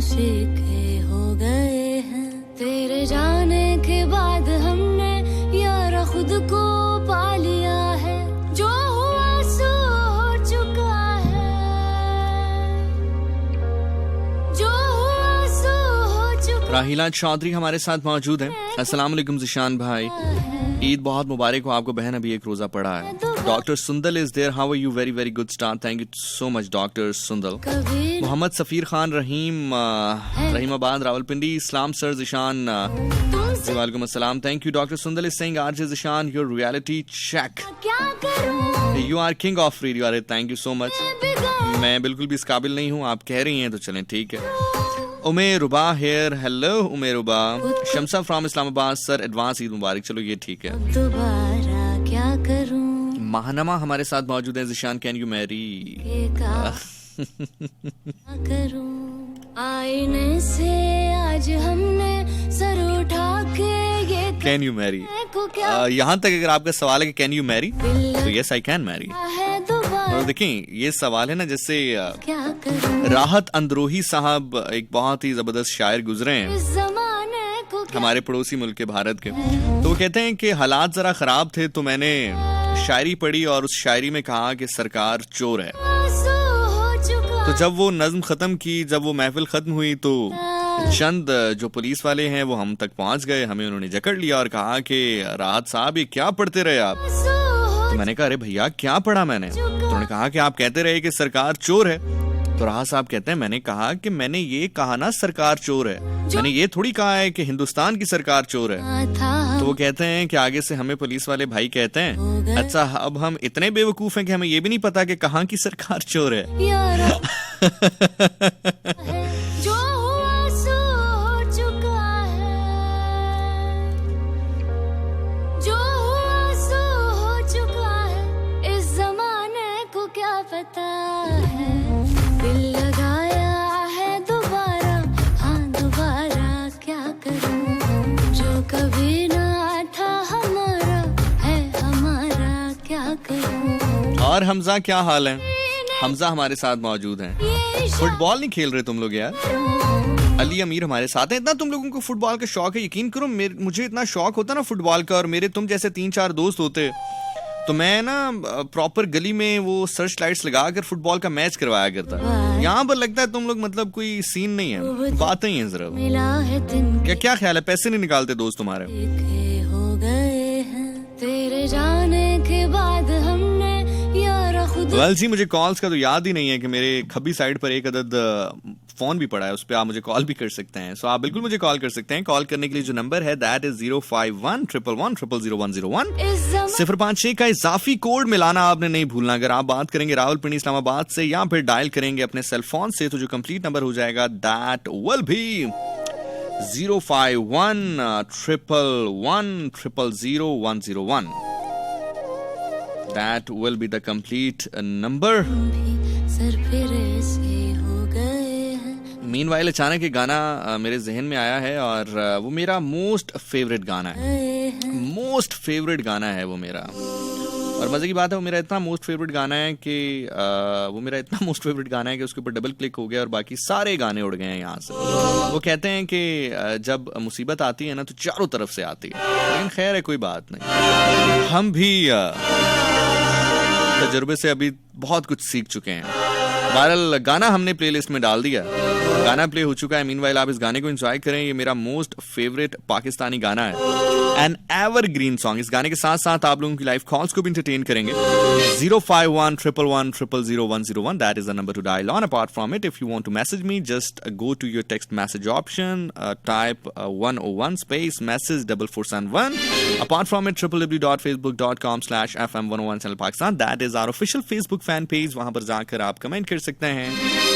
मौसीके हो गए हैं तेरे जाने के बाद हमने यारा खुद को पा लिया है जो हुआ सो हो चुका है जो हुआ सो हो चुका। राहिला चौधरी हमारे साथ मौजूद हैं। अस्सलाम वालेकुम जिशान भाई, ईद बहुत मुबारक हो आपको बहन, अभी एक रोजा पड़ा है। Doctor Sundal is there, how are you? Very very good start, thank you so much doctor Sundal. Mohammad Safeer Khan Rahimabad Rawalpindi, Islam sir Zeeshan, वालेकुम अस्सलाम, thank you doctor Sundal is saying RJ Zeeshan your reality check, you are king of radio. अरे थैंक यू सो मच, मैं बिल्कुल भी इस काबिल नहीं हूँ, आप कह रही हैं तो चलें ठीक है। Umeruba here, hello Umeruba. Shamsa from Islamabad, sir advance Eid मुबारक। चलो ये ठीक है। दोबारा क्या करूं, महानमा हमारे साथ मौजूद है। Zeeshan can you marry? करूं आईने से आज हमने सर उठा के ये कैन यू मैरी, यहाँ तक अगर आपका सवाल है कि कैन यू मैरी, तो यस आई कैन मैरी। और देखें ये सवाल है ना, जैसे राहत अंदरोही साहब एक बहुत ही जबरदस्त शायर गुजरे हैं हमारे पड़ोसी मुल्क के भारत के, तो वो कहते हैं कि हालात जरा खराब थे तो मैंने शायरी पढ़ी और उस शायरी में कहा कि सरकार चोर है। तो जब वो नज्म खत्म की, जब वो महफिल खत्म हुई, तो चंद जो पुलिस वाले हैं वो हम तक पहुंच गए, हमें उन्होंने जकड़ लिया और कहा कि राहत साहब ये क्या पढ़ते रहे आप? तो मैंने कहा अरे भैया क्या पढ़ा मैंने? तो उन्होंने कहा कि आप कहते रहे कि सरकार चोर है। तो राहत साहब कहते हैं मैंने कहा कि मैंने ये कहा ना सरकार चोर है, मैंने ये थोड़ी कहा है कि हिंदुस्तान की सरकार चोर है। तो वो कहते हैं कि आगे से हमें पुलिस वाले भाई कहते हैं अच्छा अब हम इतने बेवकूफ हैं कि हमें ये भी नहीं पता कि कहाँ की सरकार चोर है। जो हुआ सो हो चुका है, जो हुआ सो हो चुका है, इस जमाने को क्या पता है। दिल लगाया है दोबारा, हाँ दोबारा क्या करूं, जो कभी ना था हमारा है हमारा क्या करूं। और हमजा क्या हाल है? हमजा हमारे साथ मौजूद हैं। फुटबॉल नहीं खेल रहे तुम लोग यार? अली अमीर हमारे साथ हैं। इतना तुम लोगों को फुटबॉल का शौक है, यकीन करो मुझे इतना शौक होता ना फुटबॉल का, और मेरे तुम जैसे 3-4 दोस्त होते तो मैं ना प्रॉपर गली में वो सर्च लाइट्स लगाकर फुटबॉल का मैच करवाया करता। यहाँ पर लगता है तुम लोग मतलब कोई सीन नहीं है, बातें ही हैं जरा। क्या ख्याल है, पैसे नहीं निकालते दोस्त तुम्हारे? हो गए हैं तेरे जाने के बाद हमने यारा खुद। वेल जी मुझे कॉल्स का तो याद ही नहीं है कि मेरे खब्बी साइड पर एक अदद फोन भी पड़ा है, उस पर आप मुझे कॉल भी कर सकते हैं। सो आप बिल्कुल मुझे कॉल कर सकते हैं। कॉल करने के लिए जो नंबर है दैट इज 051-111-000-101। 056 का इजाफी कोड मिलाना आपने नहीं भूलना। अगर आप बात करेंगे रावलपिंडी इस्लामाबाद से या फिर डायल करेंगे अपने सेल फोन से, तो जो कंप्लीट नंबर हो जाएगा that will be 051-111-000-101। That will be the complete number. Meanwhile अचानक एक गाना मेरे जहन में आया है और वो मेरा मोस्ट फेवरेट गाना है, मोस्ट फेवरेट गाना है वो मेरा। और मजे की बात है वो मेरा इतना मोस्ट फेवरेट गाना है कि उसके ऊपर डबल क्लिक हो गया और बाकी सारे गाने उड़ गए हैं यहाँ से। वो कहते हैं कि जब मुसीबत आती है ना तो चारों तरफ से आती है, लेकिन खैर है कोई बात नहीं, हम भी तजुर्बे से अभी बहुत कुछ सीख चुके हैं। बहरहाल गाना हमने प्लेलिस्ट में डाल दिया, गाना प्ले हो चुका है। मीनवाइल आप इस गाने को एंजॉय करें, ये मेरा मोस्ट फेवरेट पाकिस्तानी गाना है, एन एवरग्रीन सॉन्ग। इस गाने के साथ साथ आप लोगों की लाइव कॉल्स को भी एंटरटेन करेंगे। 051-111-000-101 that is the number to dial on. Apart from it, if you want to message me, just go to your text message option, type 101 space message 4471। Apart from it, www.facebook.com/FM101 channel Pakistan, that is our official Facebook fan page. वहां पर जाकर आप comment कर सकते हैं।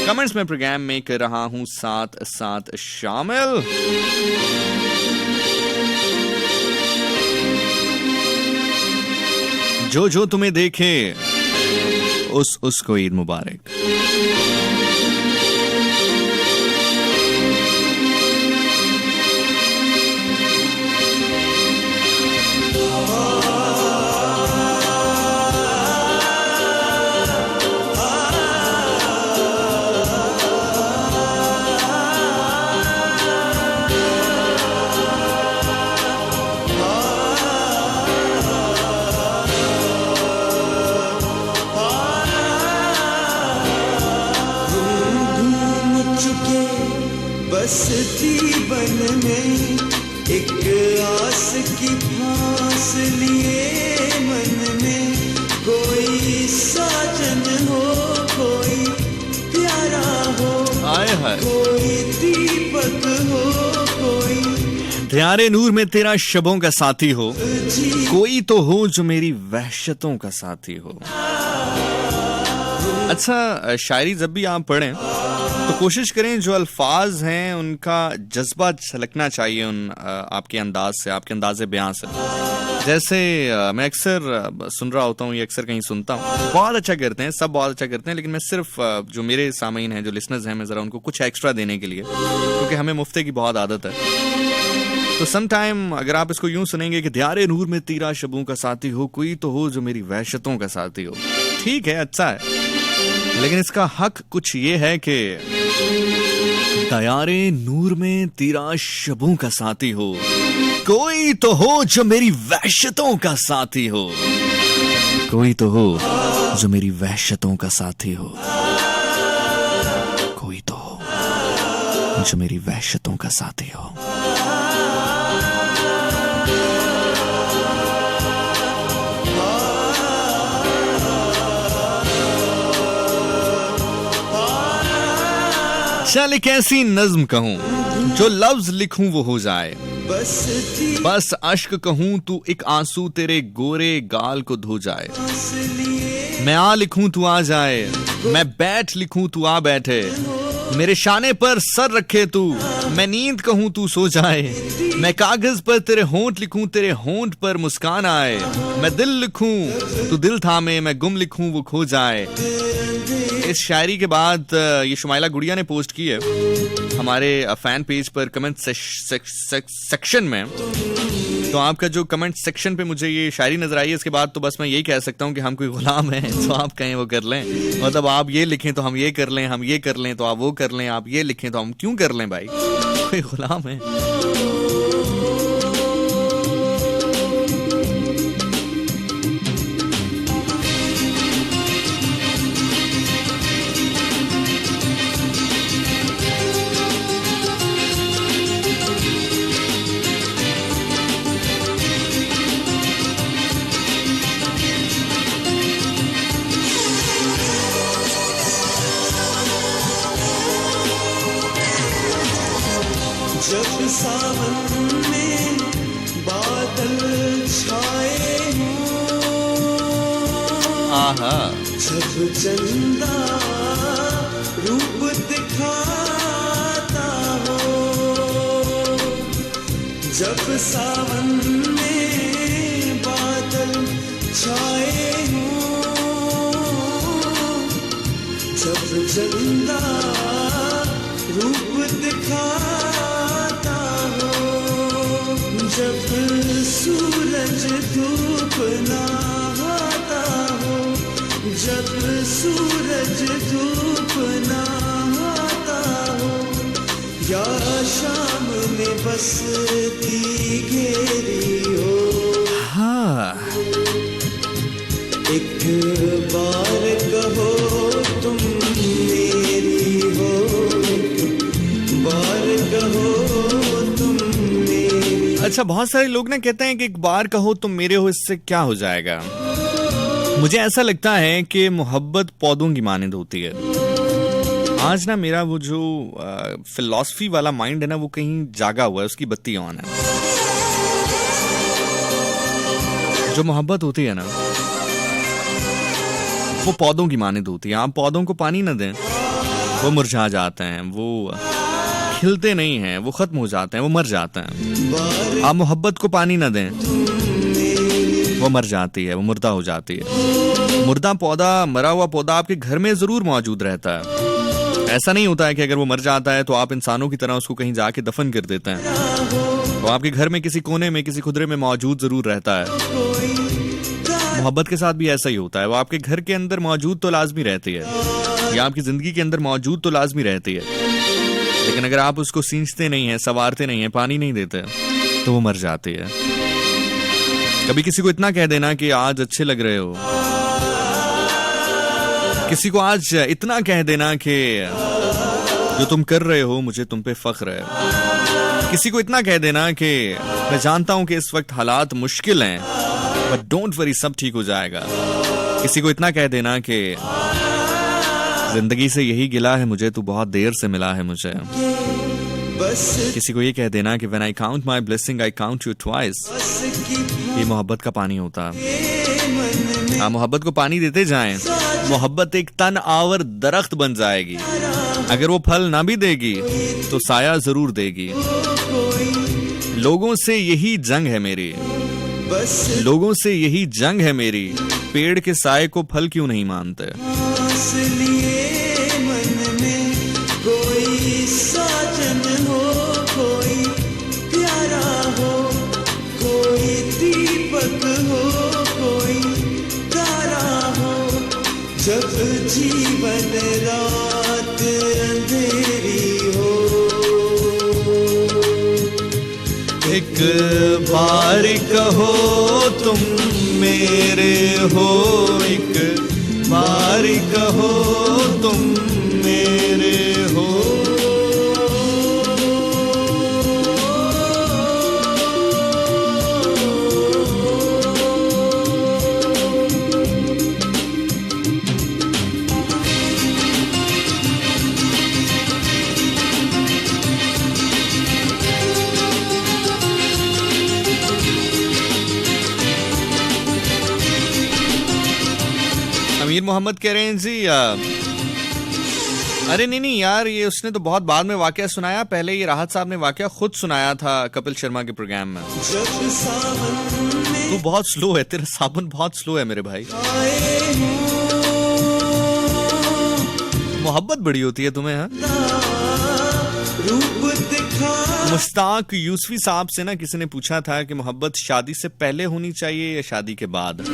Comments में programme में कर रहा हूं साथ साथ शामिल। जो जो तुम्हें देखे उसको ईद मुबारक। बसती बन में एक आस की फांस लिए मन में, कोई साजन हो कोई प्यारा हो, आए हाय, कोई दीपक हो कोई ध्यारे नूर में तेरा शबों का साथी हो, कोई तो हो जो मेरी वहशतों का साथी हो। अच्छा, शायरी जब भी आप पढ़ें तो कोशिश करें जो अल्फाज हैं उनका जज्बा झलकना चाहिए उन आपके अंदाज से, आपके अंदाज़े बयां से। जैसे मैं अक्सर सुन रहा होता हूँ, ये अक्सर कहीं सुनता हूँ, बहुत अच्छा करते हैं, सब बहुत अच्छा करते हैं, लेकिन मैं सिर्फ जो मेरे सामीन हैं, जो लिसनर्स हैं, मैं ज़रा उनको कुछ एक्स्ट्रा देने के लिए, क्योंकि हमें मुफ्ते की बहुत आदत है। तो सम टाइम अगर आप इसको यूं सुनेंगे कि ध्यारे नूर में तेरा शबों का साथी हो, कोई तो हो जो मेरी वहशतों का साथी हो, ठीक है, अच्छा है, लेकिन इसका हक कुछ ये है कि दयारे नूर में तेरा शबों का साथी हो, कोई तो हो जो मेरी वहशतों का साथी हो, कोई तो हो जो मेरी वहशतों का साथी हो, कोई तो हो जो मेरी वहशतों का साथी हो। चल एक ऐसी नज्म कहूं जो लफ्ज लिखूं वो हो जाए, बस अश्क कहूं तू एक आंसू तेरे गोरे गाल को धो जाए। मैं आ लिखूं तू आ जाए, मैं बैठ लिखूं तू आ बैठे, मेरे शाने पर सर रखे तू, मैं नींद कहूं तू सो जाए। मैं कागज पर तेरे होंठ लिखूं तेरे होंठ पर मुस्कान आए, मैं दिल लिखूं तू दिल थामे, मैं गुम लिखूं वो खो जाए। इस शायरी के बाद ये शुमाइला गुड़िया ने पोस्ट की है हमारे फैन पेज पर कमेंट सेक्शन में। तो आपका जो कमेंट सेक्शन पे मुझे ये शायरी नजर आई है, इसके बाद तो बस मैं यही कह सकता हूँ कि हम कोई गुलाम हैं, तो आप कहें वो कर लें, मतलब आप ये लिखें तो हम ये कर लें, हम ये कर लें तो आप वो कर लें, आप ये लिखें तो हम क्यों कर लें भाई, कोई गुलाम है। जब सावन में बादल छाए हों, जब चंदा रूप दिखाता हो, जब सावन में बादल छाए हों, जब चंदा रूप दिखाता हो, जब सूरज धूप नहाता हो, जब सूरज धूप नहाता हो, या शाम ने बसती घेरी हो। हाँ, एक बार कहो तुम मेरी हो, बार कहो तुम मेरी। अच्छा, बहुत सारे लोग ना कहते हैं कि एक बार कहो तुम मेरे हो, इससे क्या हो जाएगा। मुझे ऐसा लगता है कि मोहब्बत पौधों की मानंद होती है। आज ना मेरा वो जो फिलॉसफी वाला माइंड है ना, वो कहीं जागा हुआ है, उसकी बत्ती ऑन है। जो मोहब्बत होती है ना, वो पौधों की मानंद होती है। आप पौधों को पानी न दें, वो मुरझा जाते हैं, वो खिलते नहीं हैं, वो खत्म हो जाते हैं, वो मर जाते हैं। आप मोहब्बत को पानी न दें, वो मर जाती है, वो मुर्दा हो जाती है। मुर्दा पौधा, मरा हुआ पौधा आपके घर में जरूर मौजूद रहता है। ऐसा नहीं होता है कि अगर वो मर जाता है तो आप इंसानों की तरह उसको कहीं जाके दफन कर देते हैं। वो आपके घर में किसी कोने में, किसी खुदरे में मौजूद जरूर रहता है। मोहब्बत के साथ भी ऐसा ही होता है। वो आपके घर के अंदर मौजूद तो लाजमी रहती है, या आपकी जिंदगी के अंदर मौजूद तो लाजमी रहती है, लेकिन अगर आप उसको सींचते नहीं हैं, संवारते नहीं हैं, पानी नहीं देते, तो वो मर जाती है। कभी किसी को इतना कह देना कि आज अच्छे लग रहे हो, किसी को आज इतना कह देना कि जो तुम कर रहे हो मुझे तुम पे फख्र है। किसी को इतना कह देना कि मैं जानता हूं कि इस वक्त हालात मुश्किल हैं, बट डोंट वरी, सब ठीक हो जाएगा। किसी को इतना कह देना कि जिंदगी से यही गिला है मुझे, तू बहुत देर से मिला है मुझे। किसी को ये कह देना कि when I count my blessing I count you twice. ये मोहब्बत का पानी होता है। आप मोहब्बत को पानी देते जाएं, मोहब्बत एक तन आवर दरख्त बन जाएगी। अगर वो फल ना भी देगी तो साया जरूर देगी। लोगों से यही जंग है मेरी, लोगों से यही जंग है मेरी, पेड़ के साए को फल क्यों नहीं मानते। मन में कोई साजन हो, कोई प्यारा हो, कोई दीपक हो, कोई तारा हो। जब जीवन रात अंधेरी हो, एक बार कहो तुम मेरे हो, एक बार कहो तुम मेरे हो। अमीर मोहम्मद कह रहे हैं जी अरे नहीं यार, ये उसने तो बहुत बाद में वाकया सुनाया। पहले ये राहत साहब ने वाकया खुद सुनाया था कपिल शर्मा के प्रोग्राम में। तू बहुत स्लो है, तेरा साबुन बहुत स्लो है मेरे भाई। मोहब्बत बड़ी होती है तुम्हें, हाँ? मुश्ताक यूसुफी साहब से ना किसी ने पूछा था कि मोहब्बत शादी से पहले होनी चाहिए या शादी के बाद।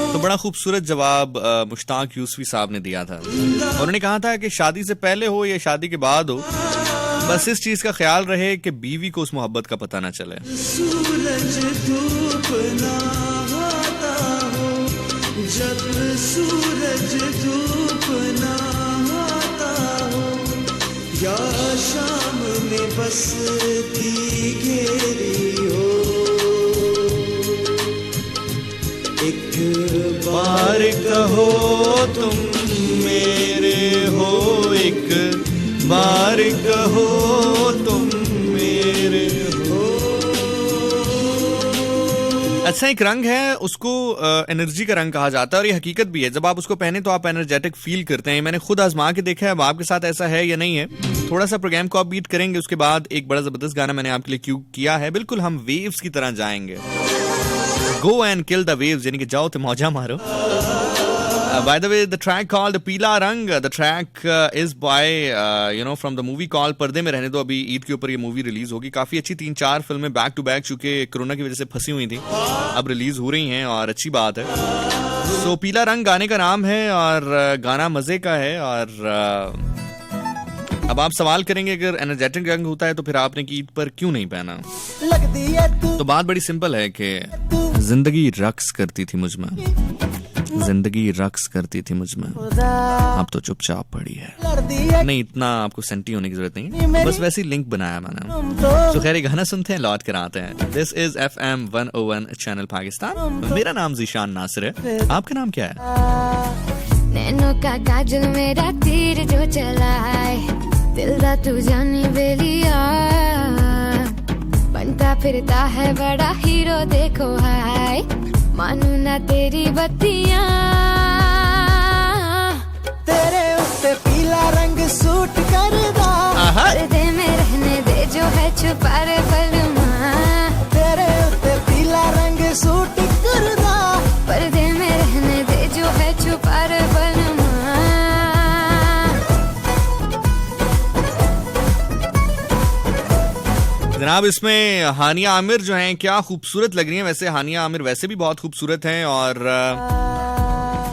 तो बड़ा खूबसूरत जवाब मुश्ताक यूसुफी साहब ने दिया था। उन्होंने कहा था कि शादी से पहले हो या शादी के बाद हो, बस इस चीज का ख्याल रहे कि बीवी को उस मोहब्बत का पता ना चले। सूरज धूप ना आता हो, जब सूरज धूप ना आता हो, या शाम ने बसती घेरी हो। एक बार कहो तुम मेरे हो, एक बार कहो तुम मेरे हो। अच्छा, एक रंग है, उसको एनर्जी का रंग कहा जाता है, और ये हकीकत भी है। जब आप उसको पहने तो आप एनर्जेटिक फील करते हैं। मैंने खुद आजमा के देखा है। अब आपके साथ ऐसा है या नहीं है? थोड़ा सा प्रोग्राम को आप बीट करेंगे, उसके बाद एक बड़ा जबरदस्त गाना मैंने आपके लिए क्यों किया है। बिल्कुल हम वेव्स की तरह जाएंगे। Go and kill the waves, यानी कि जाओ तो मौजा मारो। By the way, the track called पीला रंग, the track is by from the movie called पर्दे में रहने दो। अभी ईद के ऊपर ये मूवी रिलीज होगी। काफी अच्छी 3-4 फिल्में बैक टू बैक, चूंकि कोरोना की वजह से फंसी हुई थी, अब रिलीज हो रही हैं और अच्छी बात है। तो पीला रंग गाने का नाम है और गाना मजे का है। और अब आप सवाल करेंगे अगर एनर्जेटिक रंग होता है तो फिर आपने ईद पर क्यों नहीं पहना? तो बात बड़ी सिंपल है कि जिंदगी रक्स करती थी मुझ में, जिंदगी रक्स करती थी मुझ में, अब तो चुपचाप पड़ी है। नहीं, इतना आपको सेंटी होने की जरूरत नहीं है, बस वैसे ही लिंक बनाया मैंने। तो खैर, गाना सुनते हैं, लौट कर आते हैं। This is FM 101 channel Pakistan. मेरा नाम ज़ीशान नासिर है। आपका नाम क्या है? नैनो का काजल मेरा तीर जो चलाए, दिल दा तू जानी बेलिया, बनता फिरता है बड़ा हीरो देखो हाय, मानू ना तेरी बत्तियां। तेरे उत्ते पीला रंग सूट करदा, पर्दे में रहने दे जो है छुपा रे बलमा। तेरे उत्ते पीला रंग सूट करदा, पर्दे में रहने दे जो है छुपा रे बलमा। जनाब, इसमें हानिया आमिर जो हैं क्या खूबसूरत लग रही हैं। वैसे हानिया आमिर वैसे भी बहुत खूबसूरत हैं और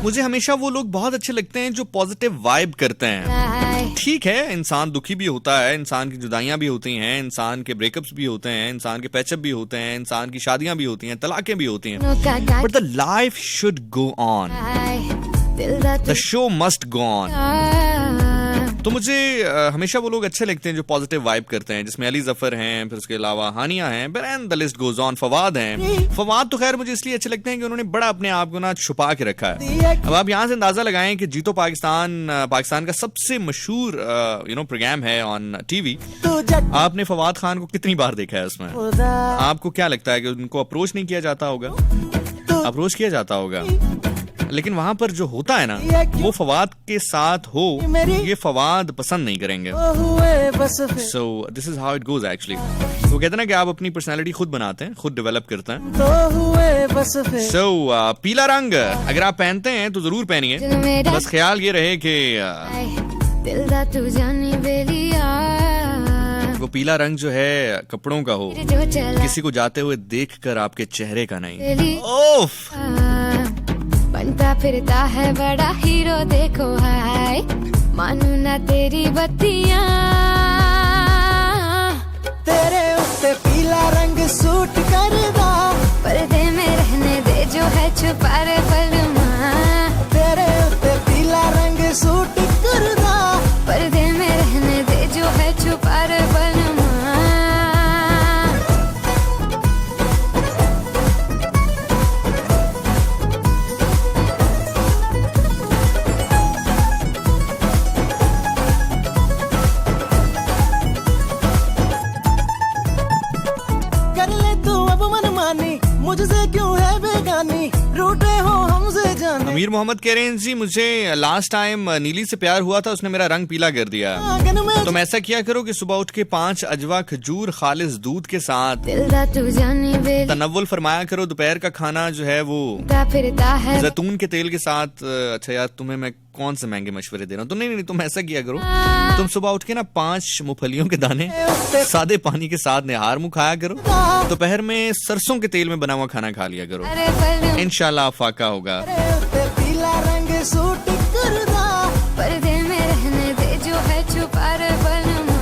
मुझे हमेशा वो लोग बहुत अच्छे लगते हैं जो पॉजिटिव वाइब करते हैं। ठीक है, इंसान दुखी भी होता है, इंसान की जुदाइयां भी होती हैं, इंसान के ब्रेकअप्स भी होते हैं, इंसान के पैचअप भी होते हैं, इंसान की शादियां भी होती हैं, तलाकें भी होती हैं, but the life should go on. दिल दा the show must go on. तो मुझे हमेशा वो लोग अच्छे लगते हैं जो पॉजिटिव वाइब करते हैं, जिसमें अली जफर हैं, फिर उसके अलावा हानिया हैं, and the list goes on. Fawad हैं। फवाद तो खैर मुझे इसलिए अच्छे लगते हैं कि उन्होंने बड़ा अपने आप को ना छुपा के रखा है। अब आप यहाँ से अंदाजा लगाएं कि जीतो पाकिस्तान का सबसे मशहूर प्रोग्राम है ऑन टीवी। आपने फवाद खान को कितनी बार देखा है उसमें? आपको क्या लगता है कि उनको अप्रोच नहीं किया जाता होगा? अप्रोच किया जाता होगा, लेकिन वहां पर जो होता है ना, वो फवाद के साथ हो, ये फवाद पसंद नहीं करेंगे। So this is how it goes actually. वो कहते हैं ना कि आप अपनी पर्सनालिटी खुद बनाते हैं, खुद डेवलप करते हैं। सो पीला रंग अगर आप पहनते हैं तो जरूर पहनिए, बस ख्याल ये रहे कि वो पीला रंग जो है कपड़ों का हो, किसी को जाते हुए देखकर आपके चेहरे का नहीं। ओफ, बनता फिरता है बड़ा हीरो, देखो हाय मानू ना तेरी बत्तियां, तेरे उत्ते पीला रंग सूट करदा, पर्दे में रहने दे जो है छुपा रे पलमा, तेरे उत्ते पीला रंग सूट करदा, पर्दे में रहने दे जो है छुपा रे पलमा। मुझसे क्यों है बेगानी, रूठे हो हमसे जाने। अमीर मोहम्मद कह रहे हैं जी मुझे लास्ट टाइम नीली से प्यार हुआ था, उसने मेरा रंग पीला कर दिया। तुम ऐसा किया करो कि सुबह उठ के 5 अजवा खजूर खालिस दूध के साथ तनव्वुल फरमाया करो। दोपहर का खाना जो है वो जैतून के तेल के साथ। अच्छा यार, तुम्हें मैं कौन से महंगे मशवरे दे रहा हूँ? तो नहीं, तुम ऐसा किया करो, तुम सुबह उठ के ना 5 मूंगफलियों के दाने सादे पानी के साथ निहार मुंह खाया करो। दोपहर में सरसों के तेल में बना हुआ खाना खा लिया करो, इंशाल्लाह फाका होगा। पीला रंग सूट करदा, पर्दे में रहने दे जो है छुपा रे पलमा।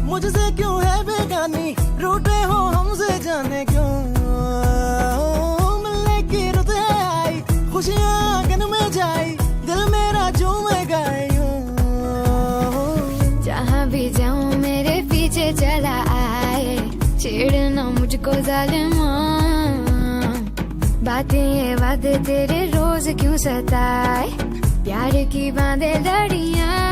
मुझसे क्यों है बेगानी, रूठे हो हमसे जाने क्यों, मिलने की रुत है आई, खुशियाँ आंगन में जाई, दिल मेरा झूम गाए यूं। जहाँ भी जाऊँ मेरे पीछे चला आए, छेड़ना मुझको जालिमा, बातें ये वादे तेरे रोज क्यों सताए, प्यार की बांधे लड़ियाँ,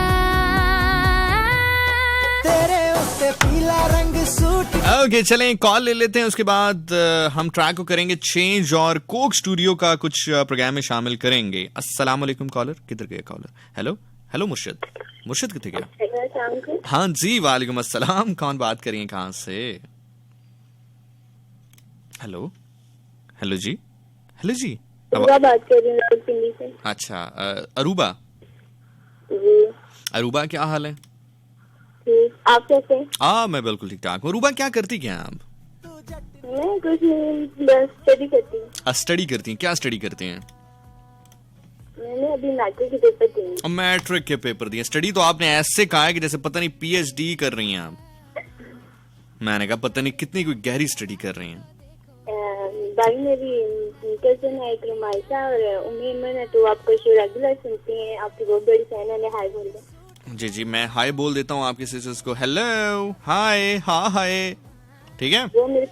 तेरे उत्ते पीला रंग सूट। ओके, चलें कॉल ले लेते हैं, उसके बाद हम ट्रैक को करेंगे चेंज और कोक स्टूडियो का कुछ प्रोग्राम में शामिल करेंगे। अस्सलाम वालेकुम कॉलर, किधर गया कॉलर? हेलो मुर्शिद किधर गया? हाँ जी, वालेकुम अस्सलाम, कौन बात कर रही हैं, कहाँ से? हेलो जी, बात कर रही हूँ पिंडी से। अच्छा, अरूबा क्या हाल है? आप कैसे? मैं बिल्कुल ठीक ठाक हूँ। अरूबा क्या करती क्या आप? मैं कुछ नहीं, बस स्टडी करती हूँ। स्टडी करती हैं? क्या स्टडी करती हैं? मैंने अभी मैट्रिक के पेपर दिए। मैट्रिक के पेपर दिए? स्टडी तो आपने ऐसे कहा है कि जैसे पता नहीं PhD कर रही हैं आप। मैंने कहा पता नहीं कितनी कोई गहरी स्टडी कर रही हैं। भाई मेरी कजिन है एक रुमाइशा, और उम्मीद में तो आपका शो रेगुलर सुनती हैं, आपकी बहुत बड़ी फैन है, हाय बोल दो। जी, मैं हाय बोल देता हूँ आपके सिस्टर्स को। हेलो, हाय, हाँ हाय, ठीक है। वो मेरे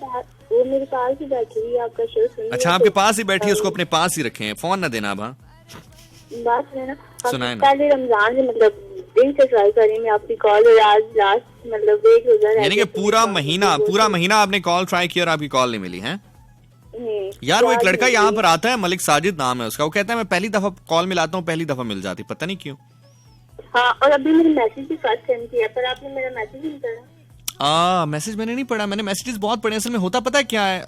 पास ही बैठी हुई है, आपका शो सुन। अच्छा, आपके पास ही बैठी है, उसको अपने पास ही रखें, फोन ना देना। अब बात सुना, सुनाए ना। पहले रमजान से मतलब दिन से ट्राई कर रही हूँ आपकी कॉल, और आज लास्ट मतलब एक रोजा, यानी कि पूरा महीना आपने कॉल ट्राई किया और आपकी कॉल नहीं मिली है। यार वो एक लड़का यहाँ पर आता है, मलिक साजिद नाम है उसका, वो कहता है मैं पहली दफा कॉल मिलाता हूँ, पहली दफा मिल जाती, पता नहीं क्यों। हाँ, और अभी मेरे मैसेज भी फर्स्ट सेंड किया, पर आपने मेरा मैसेज नहीं पढ़ा। मैसेज मैंने नहीं पढ़ा, मैंने मैसेजेस बहुत पढ़े। असल में होता पता है क्या है,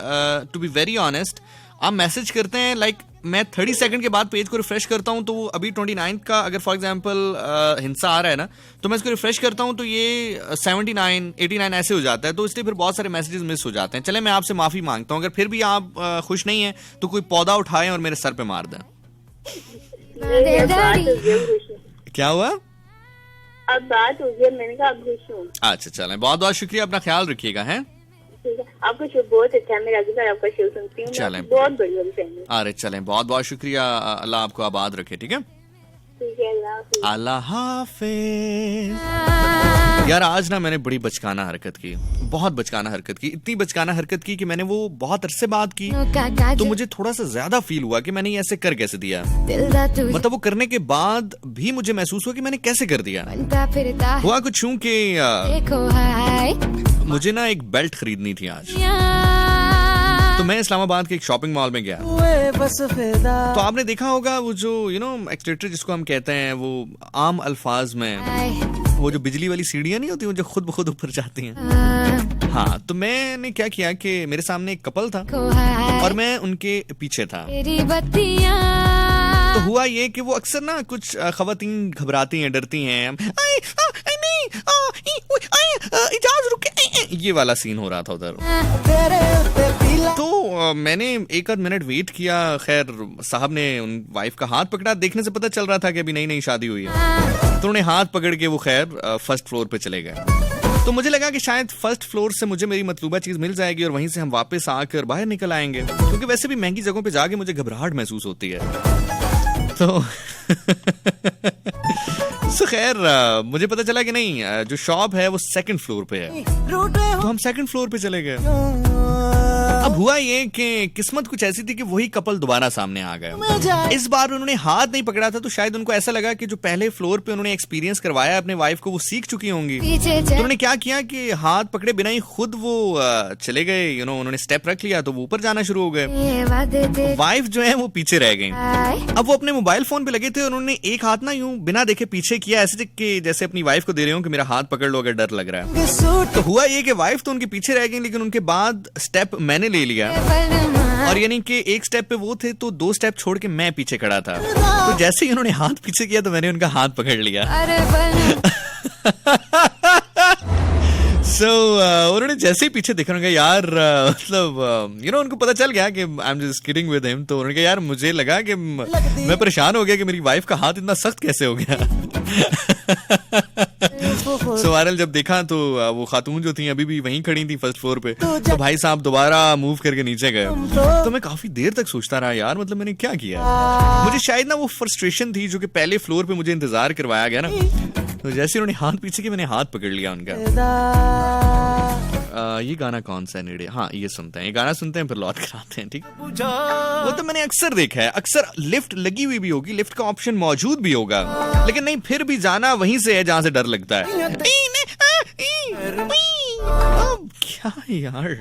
टू बी वेरी ऑनेस्ट, आप मैसेज करते हैं लाइक मैं 30 सेकंड के बाद पेज को रिफ्रेश करता हूं तो वो अभी 29 का अगर फॉर एग्जांपल हिंसा आ रहा है ना, तो मैं इसको रिफ्रेश करता हूं तो ये 79 89 ऐसे हो जाता है, तो इसलिए फिर बहुत सारे मैसेजेस मिस हो जाते हैं। चले मैं आपसे माफी मांगता हूं, अगर फिर भी आप खुश नहीं हैं तो कोई पौधा उठाएं और मेरे सर पे मार दें। क्या हुआ? अब बात हो गई, मैंने कहा अब खुश हूँ। अच्छा चलें, बहुत बहुत शुक्रिया, अपना ख्याल रखिएगा। है आपका शो बहुत अच्छा है, मैं रेगुलर आपका शो सुनती हूँ, चलें, बहुत बढ़िया फैन है। अरे चलें, बहुत बहुत शुक्रिया, अल्लाह आपको आबाद रखे। ठीक है, ठीक है, अल्लाह हाफिज। यार आज ना मैंने बड़ी बचकाना हरकत की, बहुत बचकाना हरकत की, इतनी बचकाना हरकत की कि मैंने वो बहुत अरसे बाद की, तो मुझे थोड़ा सा ज्यादा फील हुआ कि मैंने ये ऐसे कर कैसे दिया। मतलब वो करने के बाद भी मुझे महसूस हुआ कि मैंने कैसे कर दिया। हुआ कुछ यूं कि मुझे ना एक बेल्ट खरीदनी थी आज, तो मैं इस्लामाबाद के एक शॉपिंग मॉल में गया। तो आपने देखा होगा वो जो एक्सीलेटर जिसको हम कहते हैं, वो आम अल्फाज में वो जो बिजली वाली सीढ़ियां नहीं होती वो जो खुद ब खुद ऊपर जाती हैं। हाँ, तो मैंने क्या किया कि मेरे सामने एक कपल था और मैं उनके पीछे था। तो हुआ ये कि वो अक्सर ना कुछ खवातीन घबराती हैं, डरती हैं, इजाज़त रुके, ये वाला सीन हो रहा था उधर। तो मैंने एक आध मिनट वेट किया, खैर साहब ने उन वाइफ का हाथ पकड़ा, देखने से पता चल रहा था कि अभी नई नई शादी हुई है। तो उन्हें हाथ पकड़ के वो खैर फर्स्ट फ्लोर पे चले गए। तो मुझे लगा कि शायद फर्स्ट फ्लोर से मुझे मेरी मतलूबा चीज मिल जाएगी और वहीं से हम वापस आकर बाहर निकल आएंगे, क्योंकि वैसे भी महंगी जगहों पे जाके मुझे घबराहट महसूस होती है। तो खैर मुझे पता चला कि नहीं, जो शॉप है वो सेकंड फ्लोर पे है, तो हम सेकंड फ्लोर पे चले गए। अब हुआ ये कि किस्मत कुछ ऐसी थी कि वही कपल दोबारा सामने आ गए। इस बार उन्होंने हाथ नहीं पकड़ा था, तो शायद उनको ऐसा लगा कि जो पहले फ्लोर पे उन्होंने एक्सपीरियंस करवाया अपने वाइफ को वो सीख चुकी होंगी। तो उन्होंने क्या किया कि हाथ पकड़े बिना ही खुद वो चले गए, उन्होंने स्टेप रख लिया, तो वो ऊपर जाना शुरू हो गए। वाइफ जो है वो पीछे रह गई। अब वो अपने मोबाइल फोन पे लगे थे, उन्होंने एक हाथ ना यूं बिना देखे पीछे किया, ऐसे कि जैसे अपनी वाइफ को दे रहे हो कि मेरा हाथ पकड़ लो अगर डर लग रहा है। तो हुआ ये कि वाइफ तो उनके पीछे रह गई, लेकिन उनके बाद स्टेप मैंने ले लिया, और यानी कि एक स्टेप पे वो थे तो 2 स्टेप छोड़ के मैं पीछे खड़ा था। तो जैसे ही उन्होंने हाथ पीछे किया तो मैंने उनका हाथ पकड़ लिया। उन्होंने जैसे ही पीछे देखा, उन्होंने कहा यार मतलब उनको पता चल गया कि I am just kidding with him. तो उन्होंने कहा यार मुझे लगा कि मैं परेशान हो गया कि मेरी वाइफ का हाथ इतना सख्त कैसे हो गया। वायरल जब देखा तो वो खातून जो थी अभी भी वहीं खड़ी थी फर्स्ट फ्लोर पे, तो भाई साहब दोबारा मूव करके नीचे गए। तो मैं काफी देर तक सोचता रहा यार, मतलब मैंने क्या किया। मुझे शायद ना वो फ्रस्ट्रेशन थी जो कि पहले फ्लोर पे मुझे इंतजार करवाया गया ना, तो जैसे उन्होंने हाथ पीछे किया मैंने हाथ पकड़ लिया उनका। ये गाना कौन सा है नेड़े? हाँ ये सुनते हैं, ये गाना सुनते हैं फिर लौट कर आते हैं। ठीक, वो तो मैंने अक्सर देखा है, अक्सर लिफ्ट लगी हुई भी होगी, लिफ्ट का ऑप्शन मौजूद भी होगा, लेकिन नहीं फिर भी जाना वहीं से है जहां से डर लगता है। क्या यार,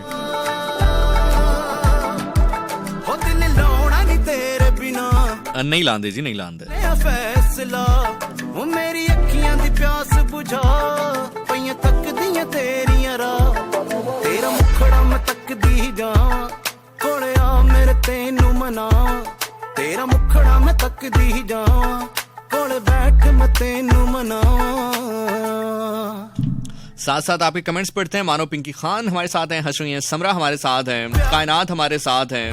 नहीं लांदे जी, नहीं लांदे। मेरी अखियां दी प्यास बुझा पईयां तकदियां तेरियां राह, तेरा मुखड़ा मैं तकदी जा, कोले आ मेरे तेनू मना, तेरा मुखड़ा मैं तकदी जा, कोले बैठ मैं तेनू मना। साथ साथ आपके कमेंट्स पढ़ते हैं। मानो पिंकी खान हमारे साथ हैं, हंस रही हैं, समरा हमारे साथ हैं, कायनात हमारे साथ हैं,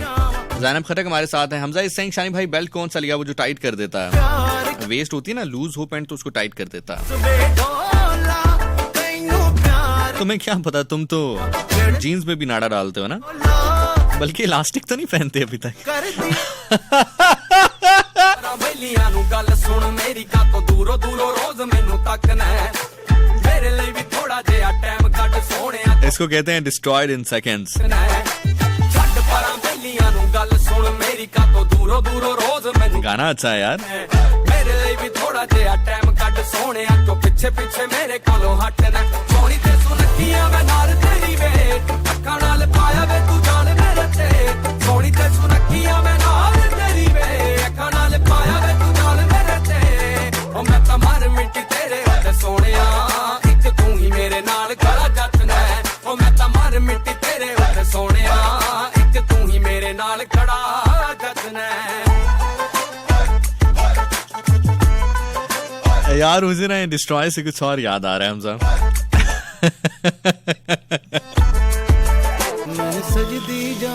ज़ैनब खटक हमारे साथ हैं, हमजा इस्सैन शानी भाई बेल्ट कौन सा लिया वो जो टाइट कर देता है, वेस्ट होती है ना लूज हो पैंट तो उसको टाइट कर देता है। तुम्हें क्या पता, तुम तो जीन्स में भी नाड़ा डालते हो ना, बल्कि इलास्टिक तो नहीं पहनते अभी तक। इसको कहते हैं डिस्ट्रॉयड इन सेकेंड्स। गाना अच्छा है यार। मेरे लिए भी थोड़ा जिहा टाइम कट सोने तो पीछे पीछे मेरे कोलों हटना, सोनी ते सुनकियां मैं नाल तेरी वे, अक्खां नाल पाया वे तू जान मेरे ते, सोनी ते सुनकियां मैं नाल तेरी वे, अक्खां नाल पाया वे तू जान मेरे ते, ओ मैं तां मर मिट्टी तेरे उत्ते सोनिया, इक तू ही मेरे नाल खड़ा जटना, ओ मैं तां मर मिट्टी तेरे उत्ते सोनिया, इक तू ही मेरे नाल खड़ा यार मुझे ना डिस्ट्रॉय से कुछ और याद आ रहा है हमजा।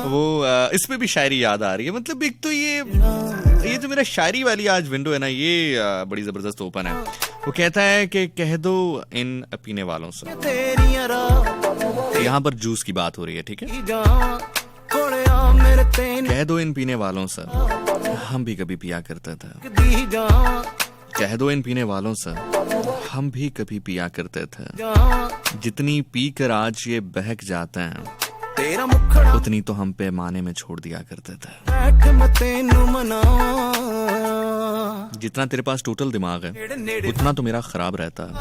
वो इस पे भी शायरी याद आ रही है। मतलब एक तो ये जो मेरा शायरी वाली आज विंडो है ना, ये बड़ी जबरदस्त ओपन है। वो कहता है कि कह दो इन पीने वालों से, यहाँ पर जूस की बात हो रही है, ठीक है। कह दो इन पीने वालों से हम भी कभी पिया करते थे, कह दो इन पीने वालों से हम भी कभी पिया करते थे, जितनी पी कर आज ये बहक जाते हैं उतनी तो हम पैमाने में छोड़ दिया करते थे। जितना तेरे पास टोटल दिमाग है उतना तो मेरा खराब रहता है।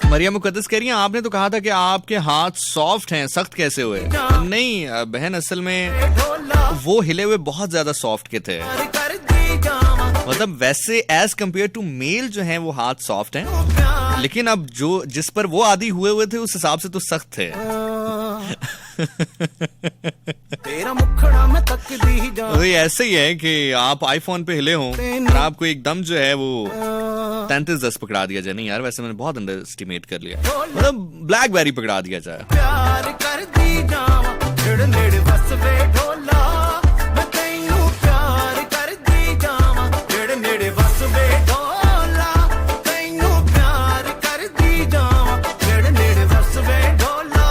मरियम मुकद्दस कह रही हैं आपने तो कहा था कि आपके हाथ सॉफ्ट हैं, सख्त कैसे हुए? नहीं बहन, असल में वो हिले हुए बहुत ज्यादा सॉफ्ट के थे। मतलब वैसे एज कंपेयर टू मेल जो हैं वो हाथ सॉफ्ट हैं, लेकिन अब जो जिस पर वो आदी हुए थे उस हिसाब से तो सख्त थे। तो ये ऐसे ही है कि आप आईफोन पे हिले हों और आपको एकदम जो है वो 3310 पकड़ा दिया जाए। नहीं यार, वैसे मैंने बहुत अंडर एस्टिमेट कर लिया। मतलब ब्लैकबेरी पकड़ा दिया जाए। प्यार कर दी जावा नेड़े बस वे ढोला, मैं तैनू प्यार कर दी जावा नेड़े बस वे ढोला, तैनू प्यार कर दी जावा नेड़े बस वे ढोला,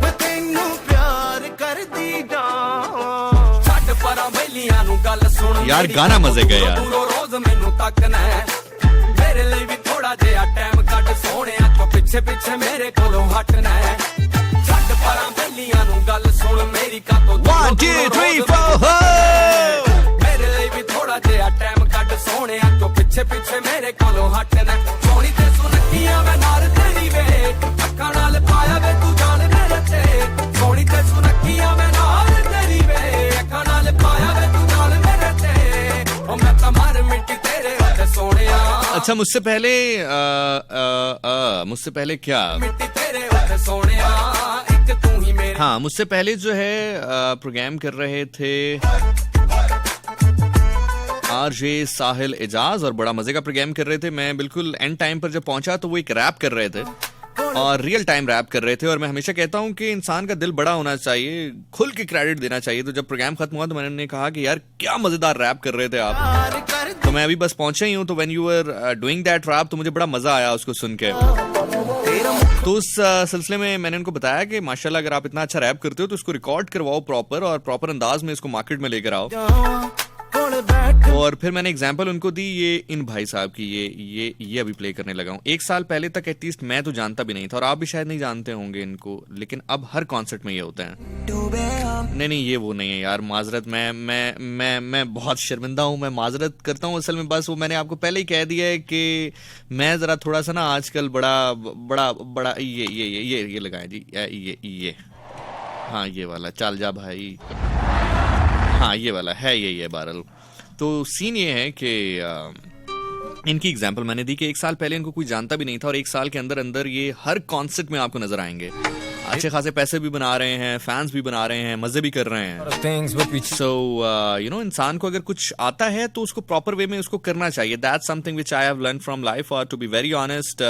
मैं तैनू प्यार कर दी जावा। छੱਡ ਪਰਾਂ ਬੈਲੀਆਂ ਨੂੰ ਗੱਲ ਸੁਣ यार गाना मजे का यार। रोज मैनू तकना मेरे लिए भी थोड़ा जिहा टाइम कट सोहणिया, तो पिछे पिछे मेरे कोलों हटना है। छੱਡ ਪਰਾਂ ਬੈਲੀਆਂ ਨੂੰ ਗੱਲ ਸੁਣ ਮੇਰੀ ਕਾਤੋਂ 1 2 3 4 मेरे लिए भी थोड़ा जिहा टाइम कट सोहणिया, तो पिछे पिछे मेरे कोलों हटना। सोहणी ते सुनक्कियां मैं नाल तेरी वे अक्खां नाल पाया वे तू जान मेरे ते, सोहणी ते सुनक्कियां मैं नाल तेरी वे अक्खां नाल पाया वे तू जान मेरे ते, ओ मैं तां मर मिटी तेरे हत्थ सोहणिया। अच्छा, मुझसे पहले क्या, मिटी तेरे हत्थ सोहणिया, इक तू ही मेरे। हाँ, मुझसे पहले जो है प्रोग्राम कर रहे थे आरजे साहिल एजाज और बड़ा मजे का प्रोग्राम कर रहे थे। मैं बिल्कुल एंड टाइम पर जब पहुंचा तो वो एक रैप कर रहे थे और रियल टाइम रैप कर रहे थे। और मैं हमेशा कहता हूं कि इंसान का दिल बड़ा होना चाहिए, खुल के क्रेडिट देना चाहिए। तो जब प्रोग्राम खत्म हुआ तो मैंने कहा कि यार क्या मजेदार रैप कर रहे थे आप। तो मैं अभी बस पहुंचा ही हूं, तो when you are doing that rap तो मुझे बड़ा मजा आया उसको सुन के। तो उस सिलसिले में मैंने उनको बताया कि माशाल्लाह अगर आप इतना अच्छा रैप करते हो तो इसको रिकॉर्ड करवाओ प्रॉपर, और प्रॉपर अंदाज में इसको मार्केट में लेकर आओ। और फिर मैंने एग्जांपल उनको दी ये इन भाई साहब की, ये अभी प्ले करने लगा हूं। 1 साल पहले तक एटलीस्ट मैं तो जानता भी नहीं था, और आप भी शायद नहीं जानते होंगे इनको, लेकिन अब हर कॉन्सर्ट में ये होता है। नहीं ये वो नहीं है यार, माजरत, मैं बहुत शर्मिंदा हूं, मैं माजरत करता हूं। असल में बस वो मैंने आपको पहले ही कह दिया है कि मैं जरा थोड़ा सा ना आजकल बड़ा ये लगाए जी, ये हाँ ये वाला चल जा भाई, हाँ ये वाला है, ये बहरहाल। तो सीन ये है कि इनकी एग्जांपल मैंने दी कि 1 साल पहले इनको कोई जानता भी नहीं था, और 1 साल के अंदर अंदर ये हर कॉन्सर्ट में आपको नजर आएंगे। अच्छे खासे पैसे भी बना रहे हैं, फैंस भी बना रहे हैं, मजे भी कर रहे हैं। सो यू नो, इंसान को अगर कुछ आता है तो उसको प्रॉपर वे में उसको करना चाहिए। That's something which I have learn from life. और टू बी वेरी ऑनेस्ट,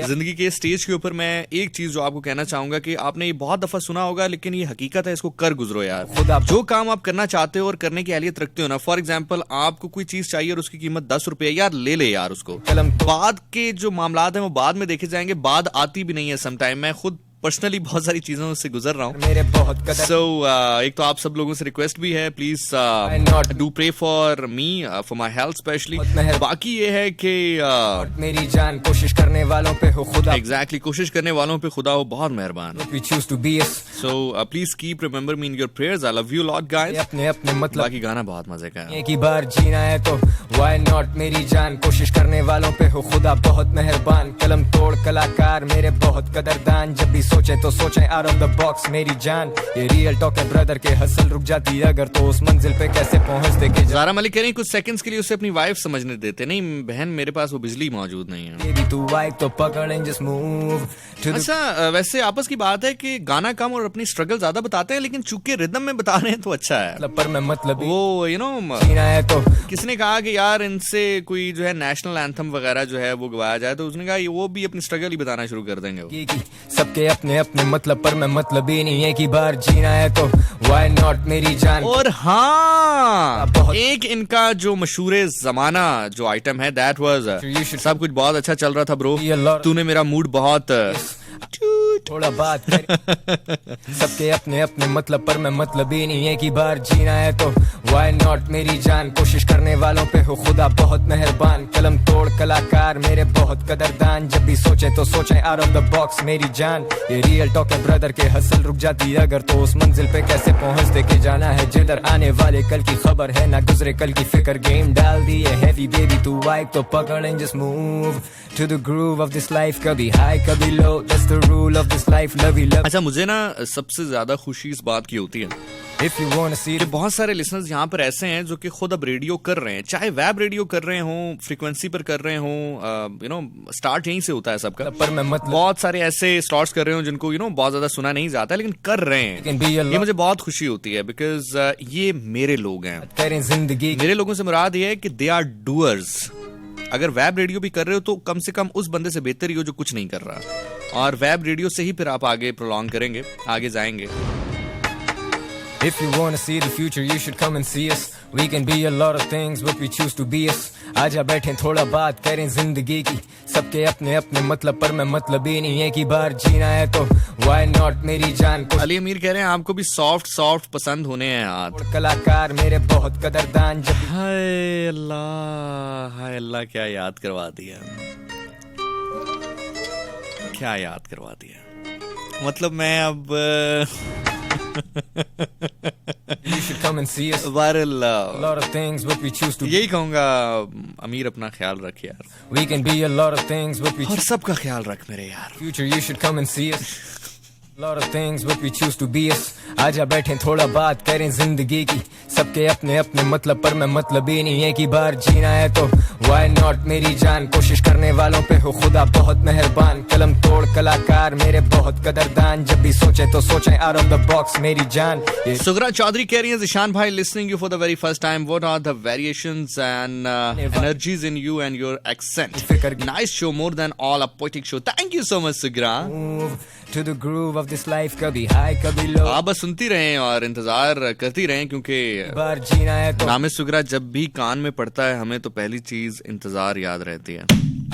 जिंदगी के स्टेज के ऊपर मैं एक चीज जो आपको कहना चाहूंगा कि आपने ये बहुत दफा सुना होगा, लेकिन ये हकीकत है, इसको कर गुजरो यार। जो काम आप करना चाहते हो और करने की अहलियत रखते हो ना, फॉर एग्जाम्पल आपको कोई चीज चाहिए और उसकी कीमत 10 रुपए, यार ले यार उसको। बाद के जो मामलात हैं वो बाद में देखे जाएंगे, बाद आती भी नहीं है समटाइम। मैं खुद पर्सनली बहुत सारी चीजों से गुजर रहा हूँ। सो एक तो आप सब लोगों से रिक्वेस्ट भी है, please do pray for me, for my health specially. बाकी ये है कि मेरी जान कोशिश करने वालों पे हो खुदा, एग्जैक्टली कोशिश करने वालों पे खुदा हो बहुत मेहरबान। So please keep remember me in your prayers. I love you a lot, guys. अपने अपने मतलब बाकी गाना बहुत मजे का है. एक ही बार जीना है तो why not मेरी जान. कोशिश करने वालों पे हो खुदा बहुत मेहरबान. कलम तोड़ कलाकार मेरे बहुत कदरदान. जब भी सोचे तो सोचे out of the box मेरी जान. ये रियल टॉक है ब्रदर के हसल रुक जाती अगर तो उस मंजिल पे कैसे पहुंचते के. ज़ारा मलिक कह रही कुछ सेकंड्स के लिए उसे अपनी वाइफ समझने देते. नहीं बहन, मेरे पास वो बिजली मौजूद नहीं है. Baby तू वाइफ तो पकड़ and just move to the. अच्छा, वैसे आपस की बात है कि गाना कम और अपनी स्ट्रगल ज्यादा बताते हैं, लेकिन चूंकि रिदम में बता रहे हैं तो अच्छा है. पर मैं मतलब वो जीना है तो किसने कहा कि यार इनसे कोई जो है नेशनल एंथम वगैरह जो है वो गवाया जाए, तो उसने कहा वो भी अपनी स्ट्रगल ही बताना शुरू कर देंगे वो. सबके अपने अपने मतलब पर मैं मतलब ही नहीं. एक ही बार जीना है तो why not मेरी जान. और हाँ, एक इनका जो मशहूर जमाना जो आइटम है दैट वाज सब कुछ बहुत अच्छा चल रहा था ब्रो. तूने मेरा मूड बहुत थोड़ा बात सबके अपने अपने मतलब पर मैं मतलब ही नहीं. एक ही बार जीना है तो why not मेरी जान. कोशिश करने वालों पे हो खुदा बहुत मेहरबान. कलम तोड़ कलाकार मेरे बहुत कदरदान. जब भी सोचे तो सोचे out of the box मेरी जान. ये रियल टॉक है ब्रदर के हसल रुक जाती अगर तो उस मंजिल पे कैसे पहुंचते के जाना है जिधर. आने वाले कल की खबर है ना गुजरे कल की फिक्र. गेम डाल दी है हैवी बेबी तू वाइक तो पकड़ and just move to the groove of this life. कभी हाई कभी लो that's the rule of this life. Love you love. अच्छा, मुझे ना सबसे ज्यादा खुशी इस बात की होती है If you wanna see कि बहुत सारे लिसनर्स यहाँ पर ऐसे हैं जो कि खुद अब रेडियो कर रहे हैं, चाहे वेब रेडियो कर रहे हों, फ्रीक्वेंसी पर कर रहे हों, स्टार्ट यहीं से होता है सबका. पर मैं मतलब बहुत सारे ऐसे स्टार्ट्स कर रहे हो जिनको बहुत ज्यादा सुना नहीं जाता लेकिन कर रहे हैं. ये मुझे बहुत खुशी होती है बिकॉज ये मेरे लोग हैं. करें जिंदगी मेरे लोगों से मुराद ये है कि दे आर डूअर्स. अगर वेब रेडियो भी कर रहे हो तो कम से कम उस बंदे से बेहतर ही हो जो कुछ नहीं कर रहा. और वेब रेडियो से ही फिर आप आगे प्रोलॉन्ग करेंगे, आगे जाएंगे. If you wanna see the future, you should come and see us. We can be a lot of things, but we choose to be us. आजा बैठें थोड़ा बात करें जिंदगी की. सबके अपने अपने मतलब पर मैं मतलब ही नहीं. एक ही बार जीना है तो why not मेरी जान. अली अमीर कह रहे हैं आपको भी सॉफ्ट पसंद होने हैं हाथ. कलाकार मेरे बहुत कदरदान. जब हाय अल्लाह क्या याद करवा दिया, क्या याद करवा दिया. मतलब मैं अब you should come and see us. Viral A lot of things, but we choose to. यही कहूंगा, अमीर अपना ख्याल रख यार. We can be a lot of things, but we और सबका ख्याल रख मेरे यार. future. You should come and see us. lot of things but we choose to be us. आजा बैठें थोड़ा बात करें जिंदगी की. सबके अपने अपने मतलब पर मैं मतलब ही नहीं. एक ही बार जीना है तो why not मेरी जान. कोशिश करने वालों पे हो खुदा बहुत मेहरबान. कलम तोड़ कलाकार मेरे बहुत कदरदान. जब भी सोचे तो सोचे out of the box मेरी जान. सुगरा चौधरी कह रही है ज़िशान भाई, listening you for the very first time. What are the variations and energies in you and your accent? Nice show, more than all a poetic show. Thank you so much Sughra. Move to the groove of this life. कभी high कभी low. आप बस सुनती रहें और इंतजार करती रहें क्योंकि बार जीना है तो नाम सुगरा जब भी कान में पड़ता है हमें तो पहली चीज इंतजार याद रहती है.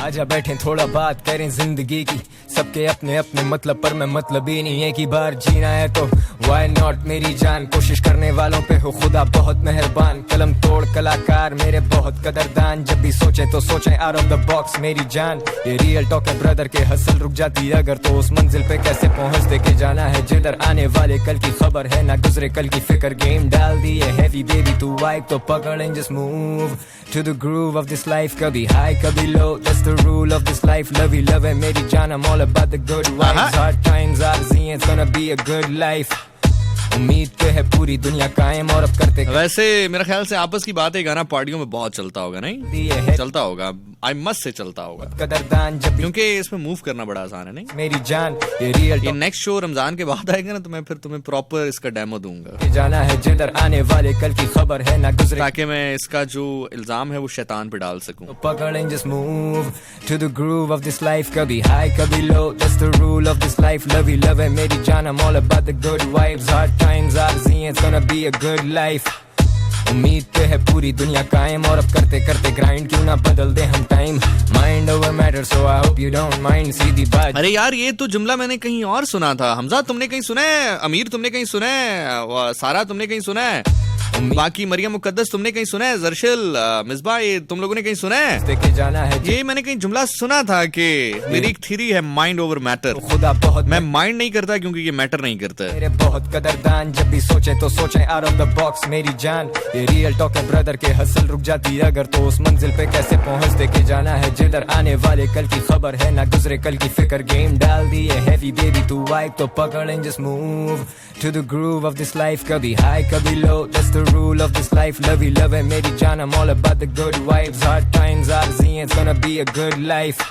आजा बैठें थोड़ा बात करें जिंदगी की. सबके अपने अपने मतलब पर मैं मतलब ही नहीं. एक ही बार जीना है तो why not मेरी जान. कोशिश करने वालों पे हो खुदा बहुत मेहरबान. कलम तोड़ कलाकार मेरे बहुत कदरदान. जब भी सोचे तो सोचे out of the box मेरी जान. ये रियल टॉक है ब्रदर के हसल रुक जाती अगर तो उस मंजिल पे कैसे पहुंचते के जाना है जिधर. आने वाले कल की खबर है ना गुजरे कल की फिक्र. गेम डाल दी है हैवी बेबी तू वाइक तो पकड़ and just move to the groove of this life. कभी high कभी low, that's the rule of this life. Love you love है मेरी जान. I'm all about the good vibes. Hard times are the it's gonna be a good life. उम्मीद पे है पूरी दुनिया कायम और अब करते. वैसे मेरा ख्याल से आपस की बात है गाना पार्टियों में बहुत चलता होगा. नहीं चलता होगा, आई मस्ट से चलता होगा कदरदान. जब क्योंकि इसमें मूव करना बड़ा आसान है. नहीं मेरी जान ये रियल. ये नेक्स्ट शो रमजान के बाद आएगा ना तो मैं फिर तुम्हें प्रॉपर इसका डेमो दूंगा. जाना है जिधर आने वाले कल की खबर है ना गुजरे. ताकि मैं इसका जो इल्जाम है वो शैतान पे डाल सकूं. पकड़ and just move to the groove of this life. कभी high कभी low, that's the rule of this life. Love you love है मेरी जान. I'm all about the good vibes. Hard times are the it's gonna be a good life. उम्मीद पे है पूरी दुनिया कायम और अब करते करते ग्राइंड. क्यों ना बदल दे हम time. Mind over matter so I hope you don't mind. सीधी बात. अरे यार ये तो जुमला मैंने कहीं और सुना था. हमजा तुमने कहीं सुना है? अमीर तुमने कहीं सुना है? सारा तुमने कहीं सुना है? बाकी मरियम मुकद्दस तुमने कहीं सुना है? जरशिल, मिसबा, ये तुम लोगों ने कहीं सुना है? देखे जाना है ये मैंने कहीं जुमला सुना था कि मेरी एक थ्योरी है माइंड ओवर मैटर। खुदा बहुत मैं माइंड नहीं करता क्योंकि ये मैटर नहीं करता है। मेरे बहुत कदरदान, जब भी सोचे तो सोचे आउट ऑफ द बॉक्स मेरी जान। ये रियल टॉक है ब्रदर के, हसल रुक जाती अगर तो उस मंजिल पे कैसे पहुंचते के जाना है जिधर आने वाले कल की खबर है ना गुजरे कल की फिक्र। गेम डाल दी है हैवी बेबी तू वाइब तो पकड़ and just move to the groove of this life. कभी हाई कभी low, that's the rule of this life. Love है मेरी जान, I'm all about the good vibes. Hard times आरज़ी, it's gonna be a good life.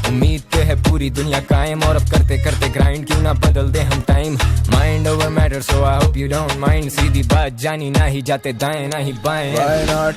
उम्मीद पे है पूरी दुनिया कायम और अब करते करते ग्राइंड क्यों ना बदल दे हम time. Mind over matter so I hope you don't mind. सीधी बात जानी ना ही जाते दाएं ना ही बाएं।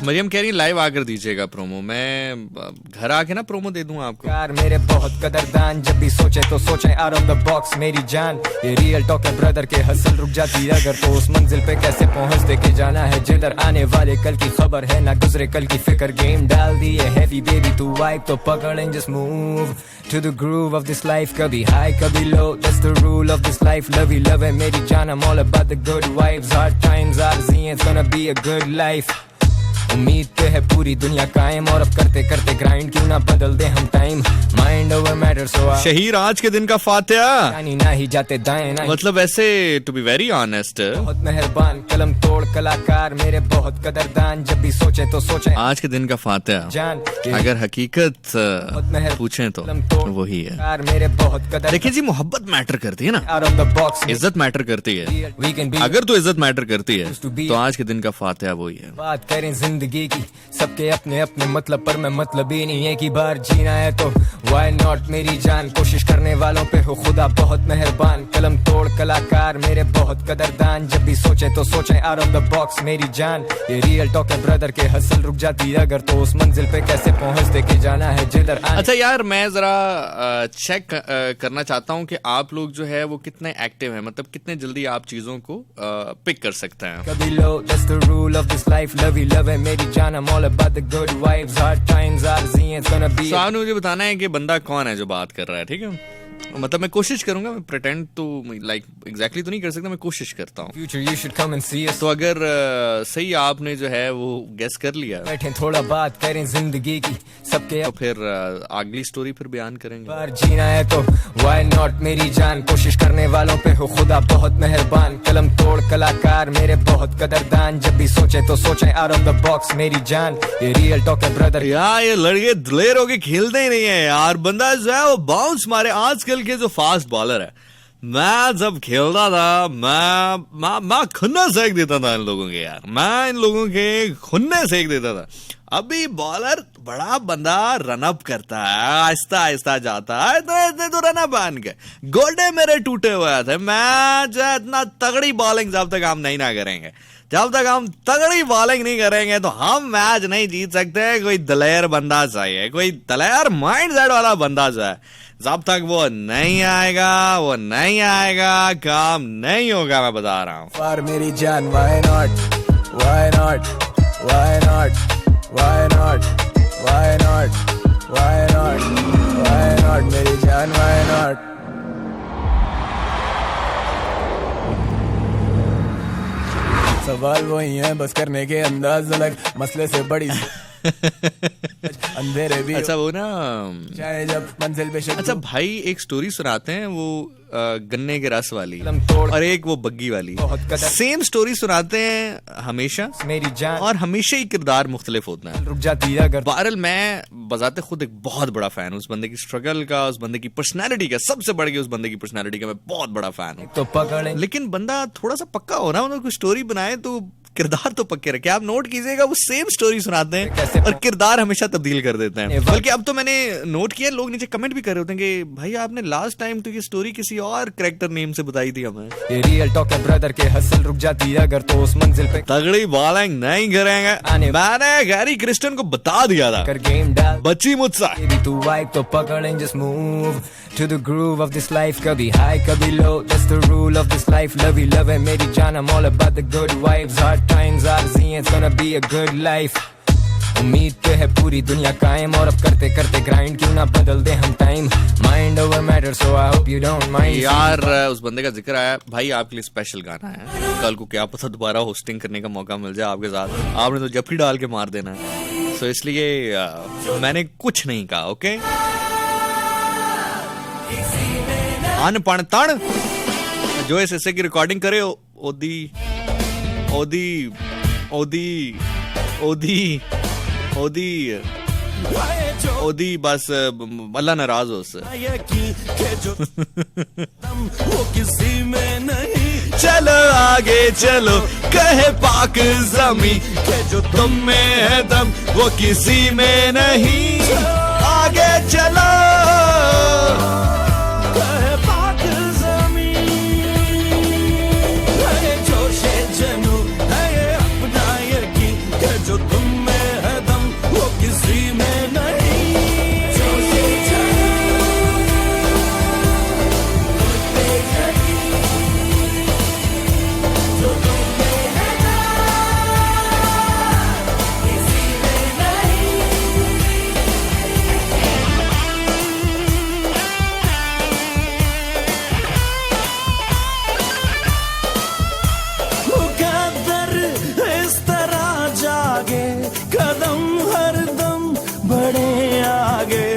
मरियम कह रही लाइव आकर दीजिएगा प्रोमो, मैं घर आके ना प्रोमो दे दूंगा आपको। यार मेरे बहुत कदरदान, जब भी सोचे तो सोचे आउट ऑफ द बॉक्स मेरी जान। ये रियल टॉक है ब्रदर के, हसल रुक जाती अगर तो उस मंजिल पे कैसे पहुंचते के जाना है जिधर आने वाले कल की खबर है ना गुजरे कल की फिक्र। गेम डाल दी है हैवी बेबी तू वाइब तो पकड़ and just move to the groove of this life. कभी high कभी low, that's the rule of this life. Love है मेरी जान, I'm all about the good vibes. Hard times आरज़ी, it's gonna be a good life. उम्मीद पे है पूरी दुनिया कायम और अब करते करते ग्राइंड क्यों ना बदल दे हम टाइम। माइंड ओवर मैटर सो शहीर आज के दिन का फातिहा जानी ना ही जाते दाएं ना। मतलब ऐसे टू बी वेरी ऑनेस्ट, बहुत मेहरबान कलम तोड़ कलाकार मेरे बहुत कदरदान, जब भी सोचे तो सोचे आज के दिन का फातिहा जान। अगर हकीकत पूछें तो वही है। मेरे बहुत कदर। देखिए जी, मोहब्बत मैटर करती है ना, आउट ऑफ द बॉक्स इज्जत मैटर करती है। We can be. अगर तो इज्जत मैटर करती है तो आज के दिन का फातिहा वही है। बात करें जिंदगी की, सबके अपने अपने मतलब पर मैं मतलब ही नहीं है कि बार जीना है तो व्हाई नॉट मेरी जान। कोशिश करने वालों पे हो खुदा बहुत मेहरबान। कलम तोड़ कलाकार मेरे बहुत कदरदान, जब भी सोचे तो सोचे आउट ऑफ द बॉक्स मेरी जान। ये रियल टॉक है ब्रदर के, हसल रुक जाती अगर तो उस मंजिल पे कैसे पहुंचते के जाना है जिधर आने। अच्छा यार, मैं जरा चेक करना चाहता हूँ कि आप लोग जो है वो कितने एक्टिव हैं, मतलब कितने जल्दी आप चीजों को पिक कर सकते हैं। कभी low, that's the rule of this life. Love है मेरी जान, I'm all about the good vibes. Hard times आरज़ी, it's gonna be। तो आपने मुझे बताना है कि बंदा कौन है जो बात कर रहा है, ठीक है? मतलब मैं कोशिश करूंगा, मैं प्रिटेंड तो लाइक एग्जैक्टली तो नहीं कर सकता, मैं कोशिश करता हूँ। Future you should come and see us। तो अगर सही आपने जो है वो गेस कर लिया, बैठे थोड़ा बात करें जिंदगी की, सबके तो फिर अगली स्टोरी फिर बयान करेंगे। बार जीना है तो व्हाई नॉट मेरी जान। कोशिश करने वालों पे हो खुदा बहुत मेहरबान। कलम तोड़ कलाकार मेरे बहुत कदरदान, जब भी सोचे तो सोचे आउट ऑफ द बॉक्स मेरी जान। ये रियल टॉक है ब्रदर। यार ये लड़के दिलेर होके खेलते ही नहीं है यार, बंदा जो है वो बाउंस मारे। आजकल के जो फास्ट बॉलर है, मैं जब खेलता था मैं खुन्ने सेक देता था इन लोगों के यार, मैं इन लोगों के खुन्ने सेक देता था। अभी बॉलर बड़ा बंदा रनअप करता है, आहिस्ता आहिस्ता जाता है, तो रनअप बन गए। गोडे मेरे टूटे हुए थे। मैं जो इतना तगड़ी बॉलिंग जब तक हम नहीं ना करेंगे, जब तक हम तगड़ी बॉलिंग नहीं करेंगे तो हम मैच नहीं जीत सकते। कोई दलेर बंदा चाहिए, कोई दलेर माइंड सेट वाला बंदा चाहिए। जब तक वो नहीं आएगा काम नहीं होगा, मैं बता रहा हूँ। फार मेरी जान, why not why not why not why not why not why not why not मेरी जान, why not। सवाल वही है, बस करने के अंदाज अलग, मसले से बड़ी अंधेरे भी। अच्छा वो ना, चाहे जब मंजिल पे अच्छा भाई एक स्टोरी सुनाते हैं, वो गन्ने के रस वाली और एक वो बग्गी वाली। सेम स्टोरी सुनाते हैं हमेशा मेरी जान, और हमेशा ही किरदार मुख्तलिफ होता है। रुक जाती है अगर। बहरहाल मैं बजाते खुद एक बहुत बड़ा फैन हूँ उस बंदे की स्ट्रगल का, उस बंदे की पर्सनैलिटी का, सबसे बढ़ के उस बंदे की पर्सनैलिटी का मैं बहुत बड़ा फैन हूँ। तो पकड़े, लेकिन लेकिन बंदा थोड़ा सा पक्का हो ना, मतलब कोई स्टोरी बनाए तो किरदार तो पक्के रखे। आप नोट कीजिएगा, वो सेम स्टोरी सुनाते हैं और किरदार हमेशा तब्दील कर देते हैं। बल्कि अब तो मैंने नोट किया, लोग नीचे कमेंट भी कर रहे होते हैं कि भाई आपने लास्ट टाइम तो ये स्टोरी किसी और कैरेक्टर नेम से बताई थी हमें। ये रियल टॉक है ब्रदर के, हसल रुक जाती है अगर तो उस मंजिल पे तगड़ी बॉलिंग नहीं करेंगे। मैंने गैरी क्रिस्टन को बता दिया था, कर गेम डाल बच्ची मुझसे। Baby तू वाइब तो पकड़ and just move to the groove of this life. कभी high कभी low, that's the rule of this life. Love है मेरी जान, I'm all about the good vibes. Hard times आरज़ी, it's gonna be a good life. उम्मीद पे है पूरी दुनिया कायम और अब करते करते ग्राइंड क्यों ना बदल दे हम time. Mind over matter so I hope you don't mind. यार उस बंदे का जिक्र आया भाई, आपके लिए स्पेशल गाना है। कल को क्या पता दोबारा होस्टिंग करने का मौका मिल जाए आपके साथ, आपने तो जफरी डाल के मार देना है। तो इसलिए मैंने कुछ नहीं कहा। ओके, अनपढ़ तण जो इस हिस्से की रिकॉर्डिंग करे ओदी ओदी ओदी ओदी ओदी ओदी बस अल्लाह नाराज हो उससे। वो किसी में नहीं, चलो आगे चलो कहे पाक जमी के जो तुम में है दम वो किसी में नहीं, आगे चलो कहे पाक ज़मीन। है ये जोशे जनू, है ये अपना यकीन के जो तुम में है दम वो किसी में नहीं। जोशे जनू, जो तुम में है दम किसी में नहीं। मुकद्दर इस तरह जागे, कदम हर दम बढ़े आगे।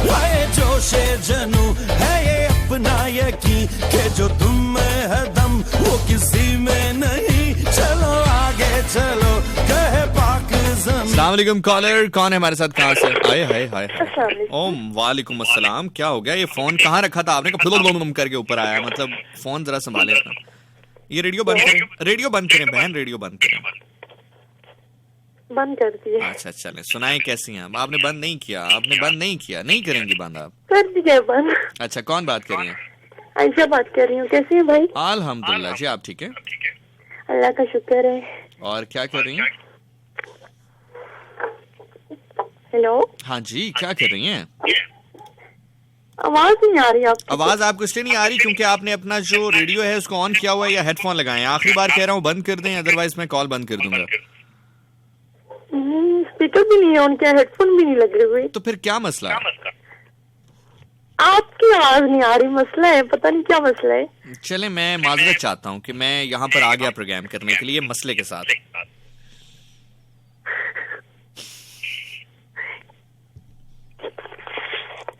है जोशे जनू, है ये अपना यकीन के जो तुम में है दम वो किसी में नहीं। चलो आगे चलो कहे पाक ज़मीन। अस्सलाम वालेकुम कॉलर, कौन है हमारे साथ, कहाँ से? हाय हाय हाय अस्सलाम वालेकुम। ओम वालेकुम अस्सलाम। क्या हो गया? ये फोन कहाँ रखा था आपने? कब करके ऊपर आया, मतलब फोन जरा संभाले अपना। ये रेडियो बंद करें, रेडियो बंद करें बहन, रेडियो बंद करें। बंद कर दिए। अच्छा चलें, सुनाएं कैसी हैं? आपने बंद नहीं किया, आपने बंद नहीं किया, नहीं करेंगी बंद आप? कर दिया बंद। अच्छा, कौन बात कर रही हैं? आयशा बात कर रही हूँ। कैसे हैं भाई? अल्हम्दुलिल्लाह जी, आप ठीक है? अल्लाह का शुक्र है। और क्या कर रही हैं? हेलो, हाँ जी, क्या कर रही हैं? आवाज नहीं आ रही आपकी। आवाज आपको इसलिए नहीं आ रही क्योंकि आपने अपना जो रेडियो है उसको ऑन किया हुआ है या हेडफोन लगाए हैं? आखिरी बार कह रहा हूँ बंद कर दें, अदरवाइज मैं कॉल बंद कर दूंगा। स्पीकर भी नहीं है ऑन किया, हेडफोन भी नहीं लगे हुए। तो फिर क्या मसला है? आपकी आवाज नहीं आ रही, मसला है, पता नहीं क्या मसला है। चले, मैं माजरत चाहता हूँ कि मैं यहाँ पर आ गया प्रोग्राम करने के लिए मसले के साथ।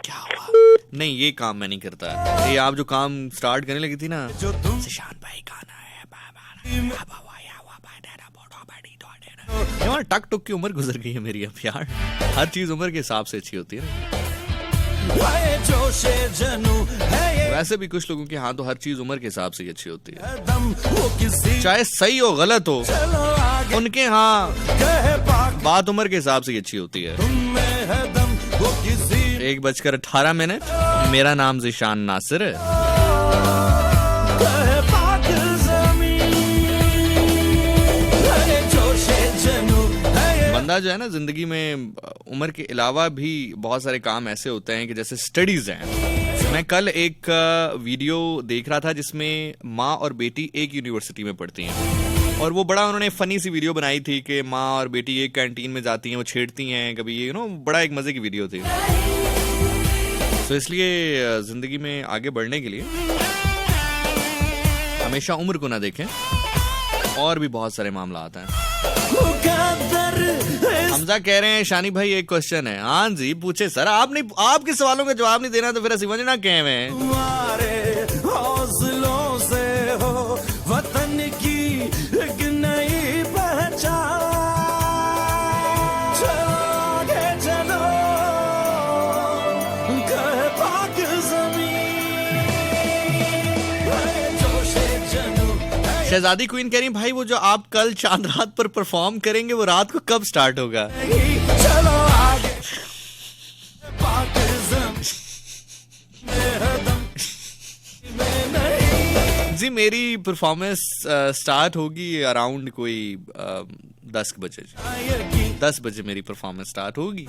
क्या हुआ? नहीं, ये काम मैं नहीं करता। ये आप जो काम स्टार्ट करने लगी थी ना, सिशान भाई गाना है, यार टक टुक की उम्र गुजर गई है मेरी अब यार। हर चीज उम्र के हिसाब से अच्छी होती है ना। है जोशे जनू, है ये वैसे भी कुछ लोगों के हाँ तो हर चीज उम्र के हिसाब से ही अच्छी होती है, दम वो किसी। चाहे सही हो गलत हो, चलो आगे उनके हाँ कहे पाक बात उम्र के हिसाब से ही अच्छी होती है। तुम में है दम वो किसी। 1:18 मेरा नाम ज़ीशान नासिर है। कहे पाक ज़मीन, है जोशे जनू, है ये बंदा जो है ना जिंदगी में उम्र के अलावा भी बहुत सारे काम ऐसे होते हैं कि जैसे स्टडीज हैं। मैं कल एक वीडियो देख रहा था जिसमें माँ और बेटी एक यूनिवर्सिटी में पढ़ती हैं, और वो बड़ा उन्होंने फनी सी वीडियो बनाई थी कि माँ और बेटी एक कैंटीन में जाती हैं, वो छेड़ती हैं कभी, बड़ा एक मजे की वीडियो थी। तो इसलिए जिंदगी में आगे बढ़ने के लिए हमेशा उम्र को ना देखें, और भी बहुत सारे मामला आते हैं। मुकद्दर इस हमजा कह रहे हैं शानी भाई एक क्वेश्चन है। हाँ जी पूछे सर, आपने आपके सवालों का जवाब नहीं देना तो फिर समझना क्या है? तुम्हारे हौसलों से हो वतन की एक नई पहचान। चलो आगे चलो कहे पाक ज़मीन, है जोशे जनू, है शहजादी क्वीन कह रही भाई वो जो आप कल चांद रात पर परफॉर्म करेंगे वो रात को कब स्टार्ट होगा? ये चलो आगे पाक ज़मीन, है दम में नहीं। जी मेरी परफॉर्मेंस स्टार्ट होगी अराउंड कोई 10 बजे। 10 बजे मेरी परफॉर्मेंस स्टार्ट होगी,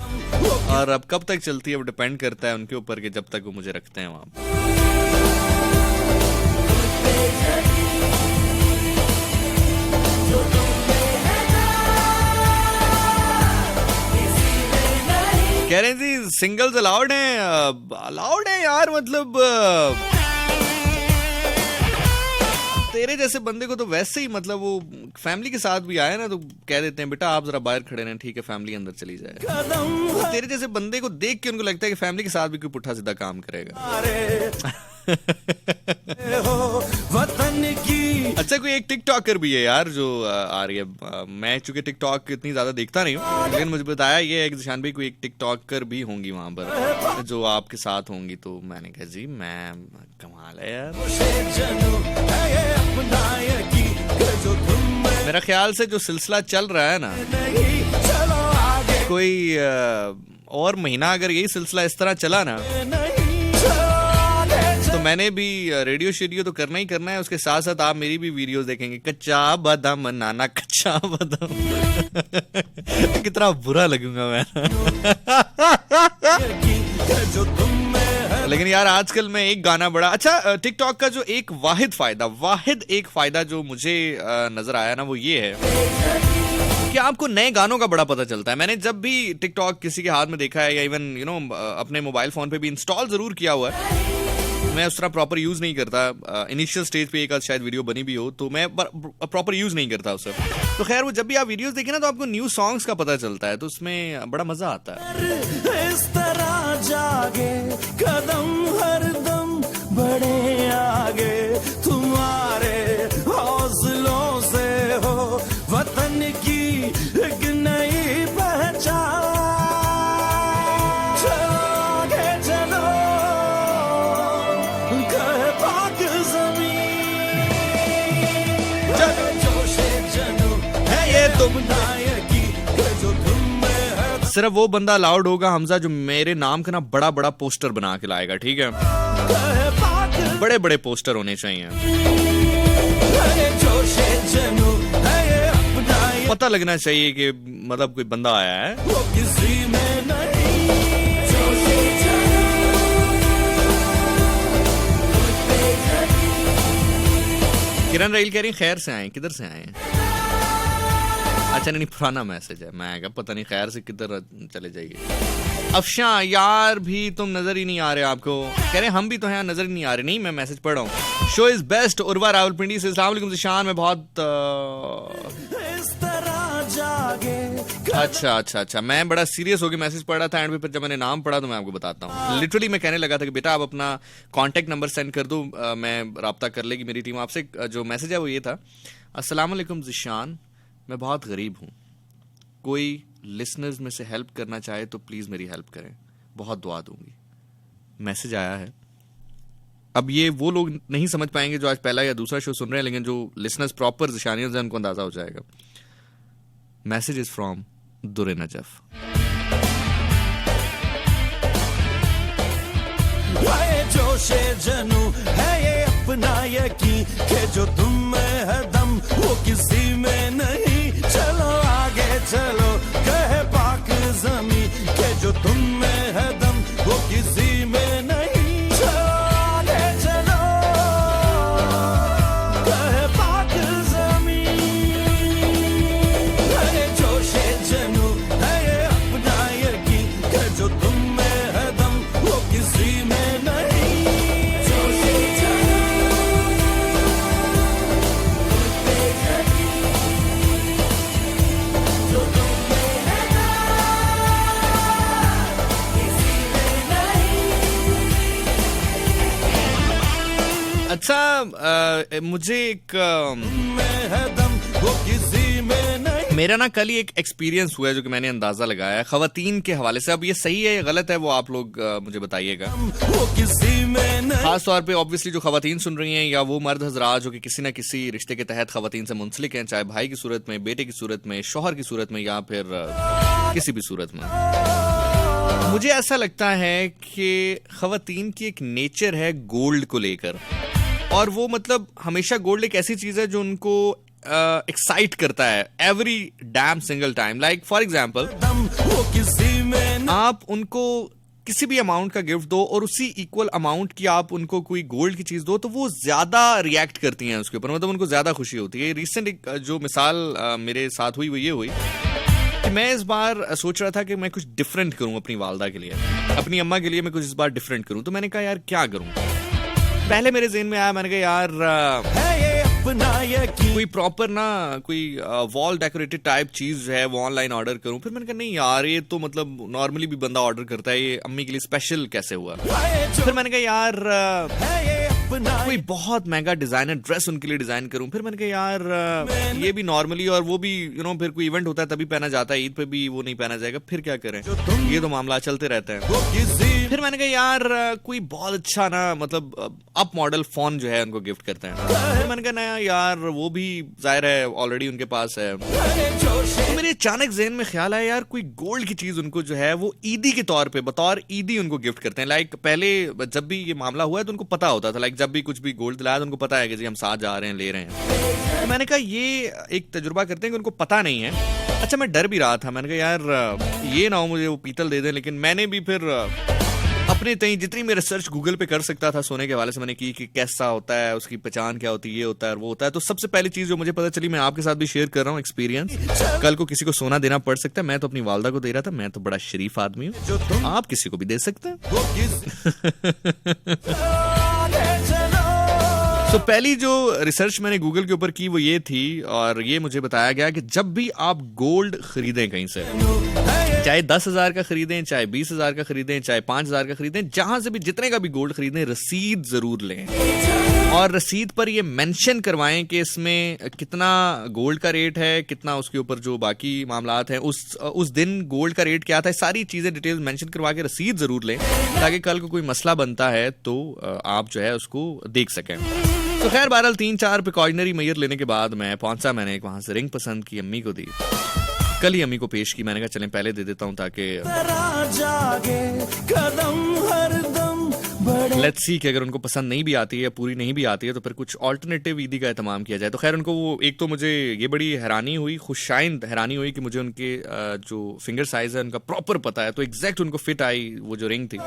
और अब कब तक चलती है वो डिपेंड करता है उनके ऊपर कि जब तक वो मुझे रखते हैं वहाँ। कह रहे हैं जी सिंगल्स अलाउड है यार, मतलब तेरे जैसे बंदे को तो वैसे ही, मतलब वो फैमिली के साथ भी आए ना तो कह देते हैं बेटा आप जरा बाहर खड़े रहें, ठीक है फैमिली अंदर चली जाए। तो तेरे जैसे बंदे को देख के उनको लगता है कि फैमिली के साथ भी कोई पुट्ठा सीधा काम करेगा। अच्छा कोई एक टिकटॉकर भी है यार जो आ रही है, मैं चूंकि टिकटॉक इतनी ज्यादा देखता नहीं हूँ, लेकिन मुझे बताया ये है कि जिशान भाई कोई एक टिकटॉकर भी होंगी वहां पर जो आपके साथ होंगी, तो मैंने कहा जी मैं कमाल है यार। मेरा ख्याल से जो सिलसिला चल रहा है ना, कोई और महीना अगर यही सिलसिला इस तरह चला ना, तो मैंने भी रेडियो शेडियो तो करना ही करना है, उसके साथ साथ आप मेरी भी वीडियोस देखेंगे, कच्चा बादाम नाना कच्चा बादाम। कितना बुरा लगूंगा मैं। लेकिन यार आजकल मैं एक गाना बड़ा अच्छा, टिकटॉक का जो एक वाहिद एक फायदा जो मुझे नजर आया ना, वो ये है कि आपको नए गानों का बड़ा पता चलता है। मैंने जब भी टिकटॉक किसी के हाथ में देखा है या इवन अपने मोबाइल फोन पे भी इंस्टॉल जरूर किया हुआ है, मैं उस तरह प्रॉपर यूज नहीं करता। इनिशियल स्टेज पे एक आध शायद वीडियो बनी भी हो तो मैं प्रॉपर यूज नहीं करता उसे। तो खैर वो जब भी आप वीडियोस देखें ना तो आपको न्यू सॉन्ग्स का पता चलता है, तो उसमें बड़ा मजा आता है। इस तरह जागे कदम हरदम बढ़े आगे, तुम्हारे हौसलों से हो वतन की एक नई पहचान। सिर्फ वो बंदा अलाउड होगा हमजा जो मेरे नाम का ना बड़ा बड़ा पोस्टर बना के लाएगा, ठीक है? बड़े बड़े पोस्टर होने चाहिए, पता लगना चाहिए कि मतलब कोई बंदा आया है। किरण रहील कह रही खैर से आए, किधर से आए हैं? अच्छा नहीं पुराना मैसेज है, मैं क्या पता नहीं खैर से किधर चले जाइए। अफशा यार भी तुम नजर ही नहीं आ रहे, आपको कह रहे हम भी तो हैं नजर ही नहीं आ रहे। नहीं मैं मैसेज पढ़ रहा हूँ। Show is best Urwa Rawalpindi से अस्सलाम वालेकुम जिशान, मैं बहुत अच्छा मैं बड़ा सीरियस होकर मैसेज पढ़ रहा था एंड पे जब मैंने नाम पढ़ा तो मैं आपको बताता हूँ। लिटरली मैं कहने लगा था कि बेटा आप अपना कॉन्टेक्ट नंबर सेंड कर दो, मैं राब्ता कर लेगी मेरी टीम आपसे। जो मैसेज है वो ये था, अस्सलाम वालेकुम जिशान, मैं बहुत गरीब हूँ, कोई लिसनर्स में से हेल्प करना चाहे तो प्लीज़ मेरी हेल्प करें, बहुत दुआ दूंगी। मैसेज आया है। अब ये वो लोग नहीं समझ पाएंगे जो आज पहला या दूसरा शो सुन रहे हैं, लेकिन जो लिसनर्स प्रॉपर जिशानियों से उनको अंदाजा हो जाएगा। Message is from Dure Najaf. जोशे जनू है ये अपना यकीन के जो तुम में है दम वो किसी में नहीं, चलो आगे चलो कहे पाक ज़मीं के जो तुम में है दम वो किसी में नहीं, चलो आगे चलो कहे पाक ज़मीं। है जोशे जनू है ये अपना यकीन के जो तुम में है दम वो किसी में नहीं। अच्छा मुझे एक मेरा ना कल ही एक एक्सपीरियंस हुआ है जो कि मैंने अंदाजा लगाया है खवातीन के हवाले से। अब ये सही है या गलत है वो आप लोग मुझे बताइएगा। खास तौर पे ऑब्वियसली जो खवातीन सुन रही हैं या वो मर्द हजरात जो कि किसी ना किसी रिश्ते के तहत खवातीन से मुंसलिक हैं, चाहे भाई की सूरत में, बेटे की सूरत में, शौहर की सूरत में या फिर किसी भी सूरत में, मुझे ऐसा लगता है कि खवातीन की एक नेचर है गोल्ड को लेकर, और वो मतलब हमेशा गोल्ड एक ऐसी चीज है जो उनको एक्साइट करता है every dam single time. Like for example आप उनको किसी भी अमाउंट का गिफ्ट दो और उसी इक्वल अमाउंट की आप उनको कोई गोल्ड की चीज दो तो वो ज्यादा रिएक्ट करती हैं उसके ऊपर, मतलब उनको ज्यादा खुशी होती है। रिसेंट एक जो मिसाल मेरे साथ हुई वो ये हुई कि मैं इस बार सोच रहा था कि मैं कुछ डिफरेंट करूं अपनी वालदा के लिए, अपनी अम्मा के लिए मैं कुछ इस बार डिफरेंट करूं। तो मैंने कहा यार क्या करूं। पहले मेरे ज़हन में आया, मैंने कहा यार कोई प्रॉपर ना कोई वॉल डेकोरेटेड टाइप चीज है वो ऑनलाइन ऑर्डर करूं। फिर मैंने कहा नहीं यार ये तो मतलब नॉर्मली भी बंदा ऑर्डर करता है, ये अम्मी के लिए स्पेशल कैसे हुआ। फिर मैंने कहा यार कोई बहुत महंगा डिजाइनर ड्रेस उनके लिए डिजाइन करूं। फिर मैंने कहा यार ये भी नॉर्मली और वो भी फिर कोई इवेंट होता है तभी पहना जाता है, ईद पे भी वो नहीं पहना जाएगा, फिर क्या करें, ये तो मामला चलते रहता है। फिर मैंने कहा यार कोई बहुत अच्छा ना मतलब अप मॉडल फोन जो है उनको गिफ्ट करते हैं। फिर मैंने कहा ना यार वो भी जाहिर है ऑलरेडी उनके पास है। तो मेरे अचानक ज़हन में ख्याल आया यार कोई गोल्ड की चीज उनको जो है वो ईदी के तौर पे बतौर ईदी उनको गिफ्ट करते हैं। लाइक पहले जब भी ये मामला हुआ है तो उनको पता होता था, लाइक जब भी कुछ भी गोल्ड दिलाया तो उनको पता है कि जी हम साथ जा रहे हैं, ले रहे हैं। तो मैंने कहा ये एक तजुर्बा करते हैं कि उनको पता नहीं है। अच्छा मैं डर भी रहा था, मैंने कहा यार ये ना हो मुझे वो पीतल दे दें। लेकिन मैंने भी फिर अपने तई जितनी मैं रिसर्च गूगल पे कर सकता था सोने के हवाले से मैंने की कि कैसा होता है, उसकी पहचान क्या होती है, ये होता है वो होता है। तो सबसे पहली चीज जो मुझे पता चली मैं आपके साथ भी शेयर कर रहा हूँ एक्सपीरियंस। कल को किसी को सोना देना पड़ सकता है, मैं तो अपनी वालदा को दे रहा था, मैं तो बड़ा शरीफ आदमी हूँ, आप किसी को भी दे सकते हैं। तो पहली जो रिसर्च मैंने गूगल के ऊपर की वो ये थी और ये मुझे बताया गया कि जब भी आप गोल्ड खरीदें कहीं से, चाहे 10,000 का खरीदें, चाहे 20,000 का खरीदें, चाहे 5,000 का खरीदें, जहां से भी जितने का भी गोल्ड खरीदें, रसीद जरूर लें और रसीद पर ये मेंशन करवाएं कि इसमें कितना गोल्ड का रेट है, कितना उसके ऊपर जो बाकी मामलात हैं, उस दिन गोल्ड का रेट क्या था, सारी चीजें डिटेल मेंशन करवा के रसीद जरूर लें ताकि कल को कोई मसला बनता है तो आप जो है उसको देख सकें। तो खैर बहरहाल 3-4 प्रिकॉशनरी मेजर लेने के बाद मैं पहुंचा, मैंने एक वहां से रिंग पसंद की, अम्मी को दी, कल ही अम्मी को पेश की। मैंने कहा चलें पहले दे देता हूं ताकि लेट्स सी कि अगर उनको पसंद नहीं भी आती है या पूरी नहीं भी आती है तो फिर कुछ ऑल्टरनेटिव ईदी का एहतमाम किया जाए। तो खैर उनको वो एक तो मुझे ये बड़ी हैरानी हुई, खुशाइंद हैरानी हुई कि मुझे उनके जो फिंगर साइज है उनका प्रॉपर पता है, तो एग्जैक्ट उनको फिट आई वो जो रिंग थी।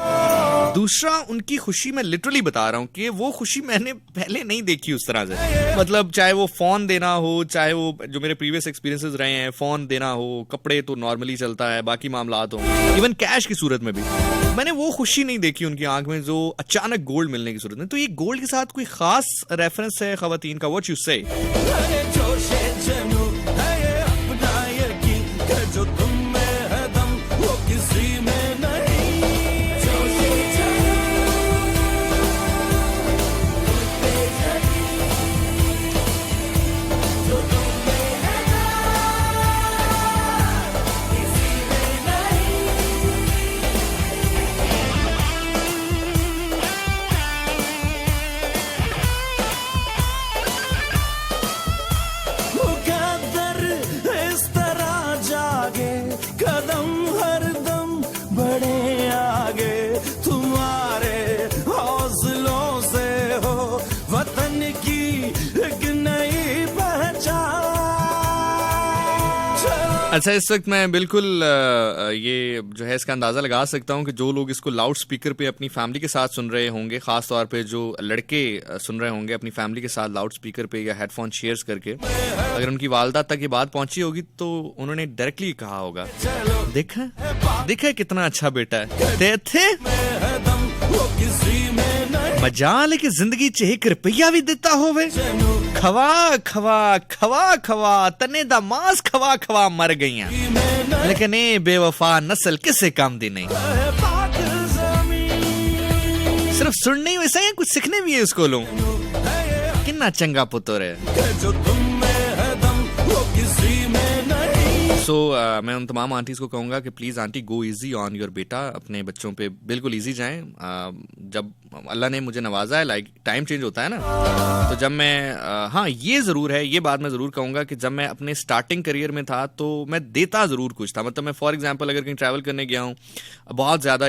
दूसरा उनकी खुशी मैं लिटरली बता रहा हूँ कि वो खुशी मैंने पहले नहीं देखी उस तरह से। मतलब चाहे वो फोन देना हो, चाहे वो जो मेरे प्रीवियस एक्सपीरियंसेस रहे हैं, फोन देना हो, कपड़े तो नॉर्मली चलता है, बाकी मामलात हो, इवन कैश की सूरत में भी मैंने वो खुशी नहीं देखी उनकी आंख में जो अचानक गोल्ड मिलने की सूरत में। तो ये गोल्ड के साथ कोई खास रेफरेंस है खवातीन का? व्हाट यू से? अच्छा इस वक्त मैं बिल्कुल ये जो है इसका अंदाज़ा लगा सकता हूँ कि जो लोग इसको लाउड स्पीकर पे अपनी फैमिली के साथ सुन रहे होंगे, ख़ास तौर पे जो लड़के सुन रहे होंगे अपनी फैमिली के साथ लाउड स्पीकर पे या हेडफोन शेयर्स करके, अगर उनकी वालदा तक ये बात पहुंची होगी तो उन्होंने डायरेक्टली कहा होगा, देखा कितना अच्छा बेटा है, मजाल कि जिंदगी च 1 रुपया भी देता होवे, खवा खवा खवा खवा तने दा मांस खवा खवा मर गईया, लेकिन ए बेवफा नस्ल किसे काम दी नहीं। सिर्फ सुनने ही वैसा है, कुछ सीखने भी है इसको लो, कितना चंगा पुत्र है। सो मैं उन तमाम आंटीज को कहूँगा कि please aunty go easy on your बेटा, अपने बच्चों पे बिल्कुल इजी जाएं। जब अल्लाह ने मुझे नवाजा है, लाइक टाइम चेंज होता है ना, तो जब मैं हाँ ये ज़रूर है, ये बात मैं ज़रूर कहूँगा कि जब मैं अपने स्टार्टिंग करियर में था तो मैं देता ज़रूर कुछ था। मतलब मैं फॉर एग्जांपल अगर कहीं ट्रैवल करने गया हूँ बहुत ज़्यादा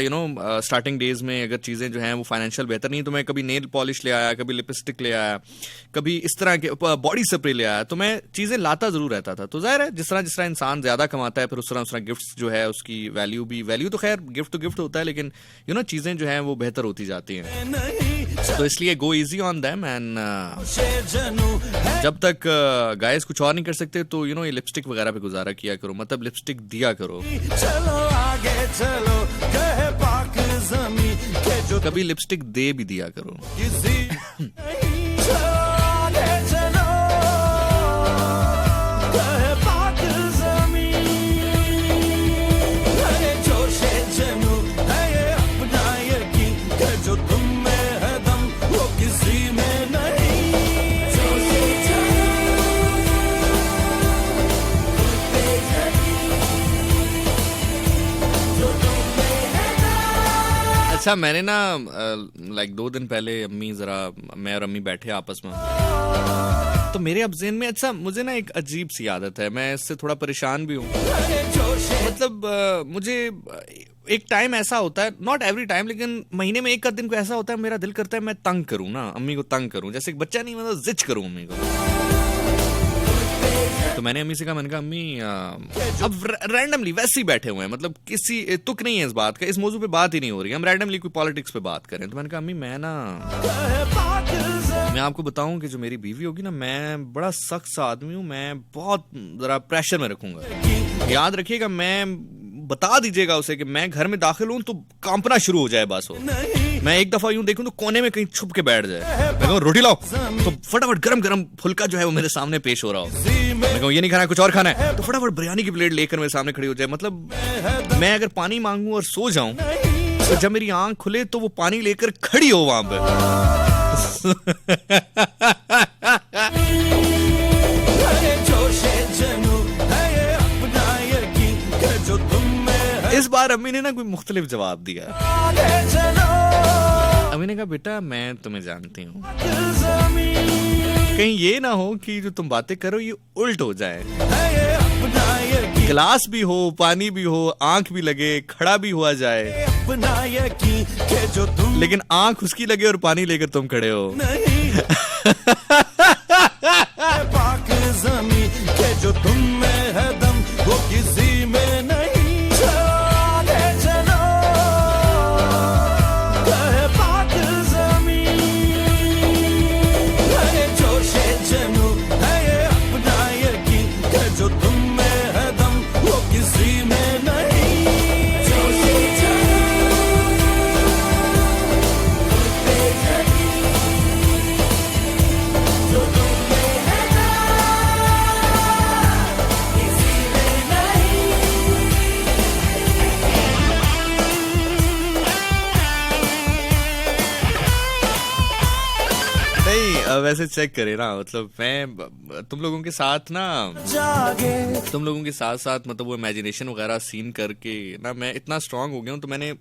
स्टार्टिंग डेज में, अगर चीज़ें जो हैं वो फाइनेंशियल बेहतर नहीं, तो मैं कभी नेल पॉलिश ले आया, कभी लिपस्टिक ले आया, कभी इस तरह के बॉडी स्प्रे ले आया, तो मैं चीज़ें लाता ज़रूर रहता था। तो जाहिर है जिस तरह इंसान ज़्यादा कमाता है फिर उस तरह गिफ्ट्स जो है उसकी वैल्यू तो खैर गिफ्ट तो गिफ्ट होता है, लेकिन चीज़ें जो हैं वो बेहतर होती जाती हैं। तो इसलिए गो इजी ऑन देम एंड जब तक गाइस कुछ और नहीं कर सकते तो यू नो ये लिपस्टिक वगैरह पे गुजारा किया करो, मतलब लिपस्टिक दिया करो। चलो आगे चलो कहे पाक ज़मीं के जो कभी लिपस्टिक दे भी दिया करो। किसी चलो आगे चलो कहे पाक ज़मीं, अरे जोशे जनू है ये अपना यकीन के जो तुम में है दम वो किसी में नहीं। अच्छा मैंने ना लाइक 2 दिन पहले मैं और अम्मी बैठे आपस में, तो मेरे अब ज़हन में अच्छा मुझे ना एक अजीब सी आदत है, मैं इससे थोड़ा परेशान भी हूँ। मतलब मुझे एक टाइम ऐसा होता है, नॉट एवरी टाइम, लेकिन महीने में एक दिन को ऐसा होता है मेरा दिल करता है मैं तंग करूँ ना अम्मी को, तंग करूँ जैसे एक बच्चा नहीं, मतलब जिच करूँ अम्मी को। तो मैंने अम्मी से कहा, मैंने कहा अम्मी अब रैंडमली वैसे ही बैठे हुए हैं, मतलब किसी तुक नहीं है इस बात का, इस मौजू पे बात ही नहीं हो रही, हम रैंडमली कोई पॉलिटिक्स पे बात करें। तो मैंने कहा अम्मी मैं आपको बताऊं कि जो मेरी बीवी होगी ना, मैं बड़ा सख्त सा आदमी हूँ, मैं बहुत जरा प्रेशर में रखूंगा, याद रखिएगा, मैं बता दीजिएगा उसे कि मैं घर में दाखिल हूं तो कांपना शुरू हो जाए बस हो, मैं एक दफा यूं देखूं तो कोने में कहीं छुप के बैठ जाए, मैं कहूं रोटी लाओ तो फटाफट गरम गरम फुल्का जो है वो मेरे सामने पेश हो रहा हो, मैं कहूं ये नहीं खाना है कुछ और खाना है तो फटाफट बिरयानी की प्लेट लेकर मेरे सामने खड़ी हो जाए। मतलब मैं अगर पानी मांगूं और सो जाऊं तो जब मेरी आंख खुले तो वो पानी लेकर खड़ी हो वहां पे। इस बार अम्मी ने ना कोई मुख्तलिफ जवाब दिया। अम्मी ने कहा बेटा मैं तुम्हें जानती हूँ, कहीं ये ना हो कि जो तुम बातें करो ये उल्ट हो जाए, गिलास भी हो पानी भी हो आंख भी लगे खड़ा भी हुआ जाए, लेकिन आंख उसकी लगे और पानी लेकर तुम खड़े हो। पाक ज़मीं के जो तुम में है दम वो किसी में नहीं। वैसे चेक करे ना, मतलब मैं तुम लोगों के साथ मतलब वो इमेजिनेशन वगैरह सीन करके ना मैं इतना स्ट्रांग हो गया हूँ, तो मैंने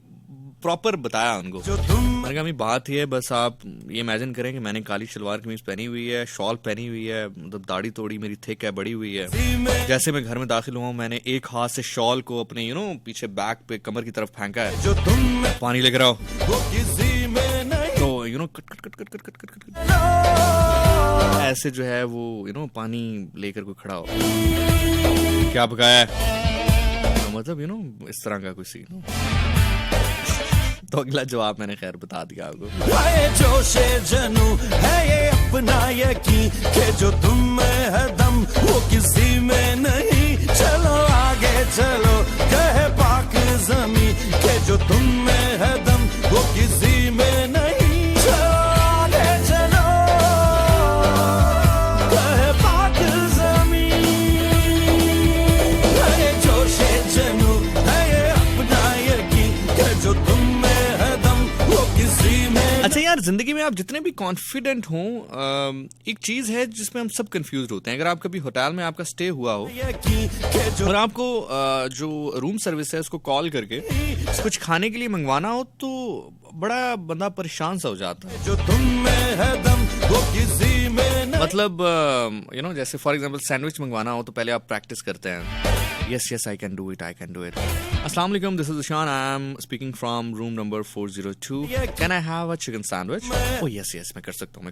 प्रॉपर बताया उनको, मैंने कहा बात ही है बस आप ये इमेजिन करें कि मैंने काली शलवार कमीज पहनी हुई है, शॉल पहनी हुई है, मतलब दाढ़ी थोड़ी मेरी थिक है, बड़ी हुई है, जैसे मैं घर में दाखिल हुआ हूँ मैंने एक हाथ से शॉल को अपने पीछे बैक पे कमर की तरफ फेंका है, पानी लेकर आओ, तो कट ऐसे जो है वो पानी लेकर कोई खड़ा हो, क्या पकाया है, मतलब इस तरह का कोई सीन। तो अगला जवाब मैंने खैर बता दिया आपको। जोशे जनू है ये अपना यकीन के जो तुम में है दम वो किसी में नहीं। चलो आगे चलो कहे पाक ज़मीं के जो तुम में है दम वो किसी में नहीं। अच्छा यार, जिंदगी में आप जितने भी कॉन्फिडेंट हो, एक चीज है जिसमें हम सब कंफ्यूज होते हैं। अगर आप कभी होटल में आपका स्टे हुआ हो और आपको जो रूम सर्विस है उसको कॉल करके कुछ खाने के लिए मंगवाना हो तो बड़ा बंदा परेशान सा हो जाता है। जो तुम में है दम वो किसी में नहीं। मतलब जैसे फॉर एग्जांपल सैंडविच मंगवाना हो तो पहले आप प्रैक्टिस करते हैं, Yes, I can do it. Assalamu alaikum, this is Ishan. I am speaking from room number 402. Can I have a chicken sandwich? Oh yes, मैं कर सकता हूँ.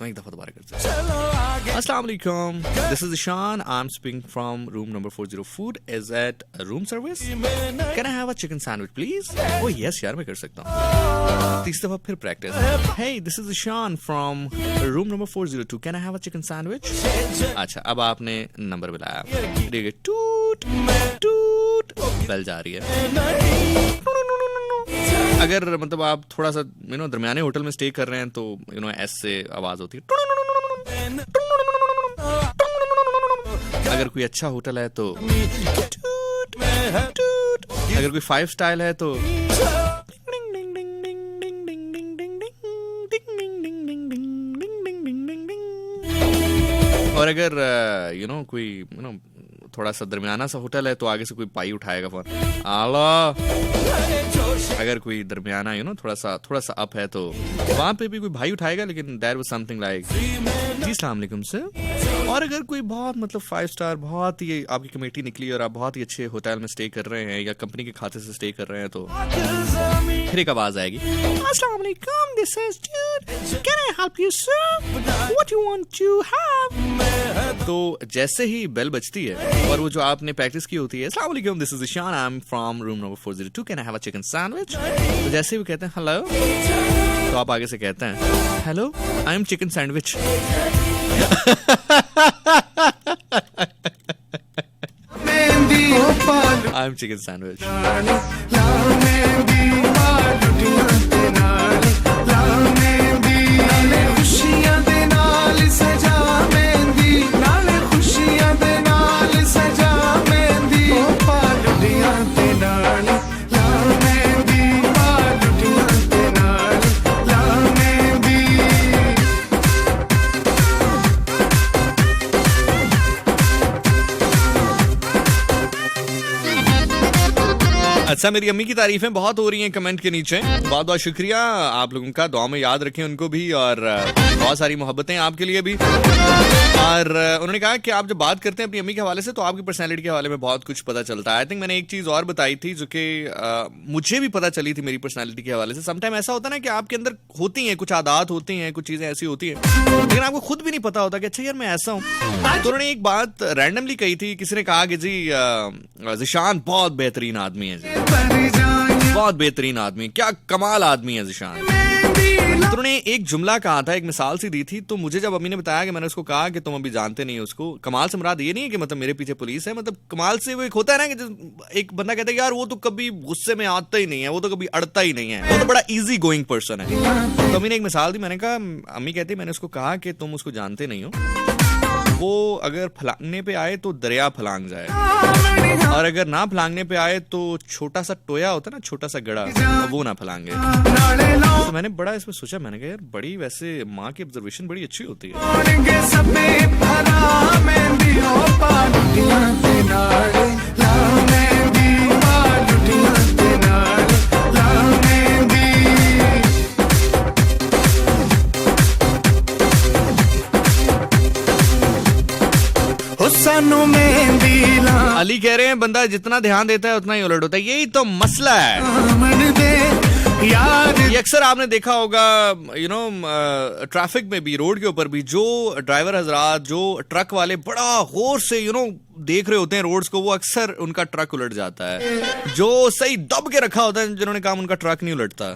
एक दफा दोबारा कर सकता हूँ. Assalamu alaikum, this is Ishan. I am speaking from room number 40. Food is at a room service. Can I have a chicken sandwich, please? Oh yes, यार मैं कर सकता हूँ. तीसरी दफा फिर practice. Hey, this is Ishan from room number 402. Can I have a chicken sandwich? अच्छा, अब आपने नंबर बुलाया. देखिए, टूट बेल जा रही है. अगर मतलब आप थोड़ा सा दरमियाने होटल में स्टे कर रहे हैं तो एस से आवाज होती है. अगर कोई अच्छा होटल है तो अगर कोई 5 स्टाइल है तो और अगर कोई थोड़ा सा दरमियाना सा होटल है तो आगे से कोई पाई उठाएगा फोन. आला. अगर कोई दरमियाना थोड़ा सा अप है तो वहां पे भी कोई भाई उठाएगा, लेकिन देयर वाज समथिंग लाइक जी अस्सलाम वालेकुम सर. और अगर कोई बहुत मतलब 5 स्टार बहुत ही आपकी कमेटी निकली और आप बहुत ही अच्छे होटल में स्टे कर रहे हैं या कंपनी के खाते से स्टे कर रहे हैं तो फिर एक आवाज आएगी. अस्सलाम वालेकुम, this is dude, can I help you sir, what you want to have. तो जैसे ही बेल बजती है और वो जो आपने प्रैक्टिस की होती है, अस्सलाम वालेकुम, this is Ishaan, I am from room number 402, can I have a chicken sandwich. तो जैसे ही वो कहते हैं हेलो, तो आप आगे से कहते हैं hello, I am chicken sandwich. I am chicken sandwich. अच्छा, मेरी अम्मी की तारीफें बहुत हो रही हैं कमेंट के नीचे. बहुत बहुत शुक्रिया आप लोगों का. दुआ में याद रखें उनको भी और बहुत सारी मोहब्बतें आपके लिए भी. और उन्होंने कहा कि आप जब बात करते हैं अपनी अम्मी के हवाले से तो आपकी पर्सनैलिटी के हवाले में बहुत कुछ पता चलता है. आई थिंक मैंने एक चीज़ और बताई थी जो कि मुझे भी पता चली थी मेरी पर्सनैलिटी के हवाले से. समटाइम ऐसा होता है ना कि आपके अंदर होती हैं कुछ आदत होती हैं, कुछ चीज़ें ऐसी होती हैं, लेकिन आपको खुद भी नहीं पता होता कि अच्छा यार मैं ऐसा हूँ. तो उन्होंने एक बात रैंडमली कही थी. किसी ने कहा कि जी ज़िशान बहुत बेहतरीन आदमी है जी, बहुत बेहतरीन आदमी, क्या कमाल आदमी है ज़िशान. तो उन्होंने एक जुमला कहा था, एक मिसाल सी दी थी. तो मुझे जब अम्मी ने बताया कि मैंने उसको कहा कि तुम अभी जानते नहीं हो उसको, कमाल से मुराद ये नहीं है कि मतलब मेरे पीछे पुलिस है, मतलब कमाल से वो एक होता है ना कि एक बंदा कहता है यार वो तो कभी गुस्से में आता ही नहीं है, वो तो कभी अड़ता ही नहीं है, वो तो बड़ा इजी गोइंग पर्सन है. तो अम्मी ने एक मिसाल दी. मैंने कहा, अम्मी कहती मैंने उसको कहा कि तुम उसको जानते नहीं हो, वो अगर फलांगने पे आए तो दरिया फलांग जाए, और अगर ना फलांगने पे आए तो छोटा सा टोया होता है ना, छोटा सा गड़ा, वो ना फलांगे. तो मैंने बड़ा इसमें सोचा. मैंने कहा यार बड़ी वैसे माँ की ऑब्जर्वेशन बड़ी अच्छी होती है. अली कह रहे हैं बंदा जितना ध्यान देता है उतना ही उलट होता है. यही तो मसला है. ये अक्सर आपने देखा होगा ट्रैफिक में भी, रोड के ऊपर भी, जो ड्राइवर हजरात, जो ट्रक वाले बड़ा गौर से देख रहे होते हैं रोड्स को, वो अक्सर उनका ट्रक उलट जाता है. जो सही दब के रखा होता है जिन्होंने काम, उनका ट्रक नहीं उलटता.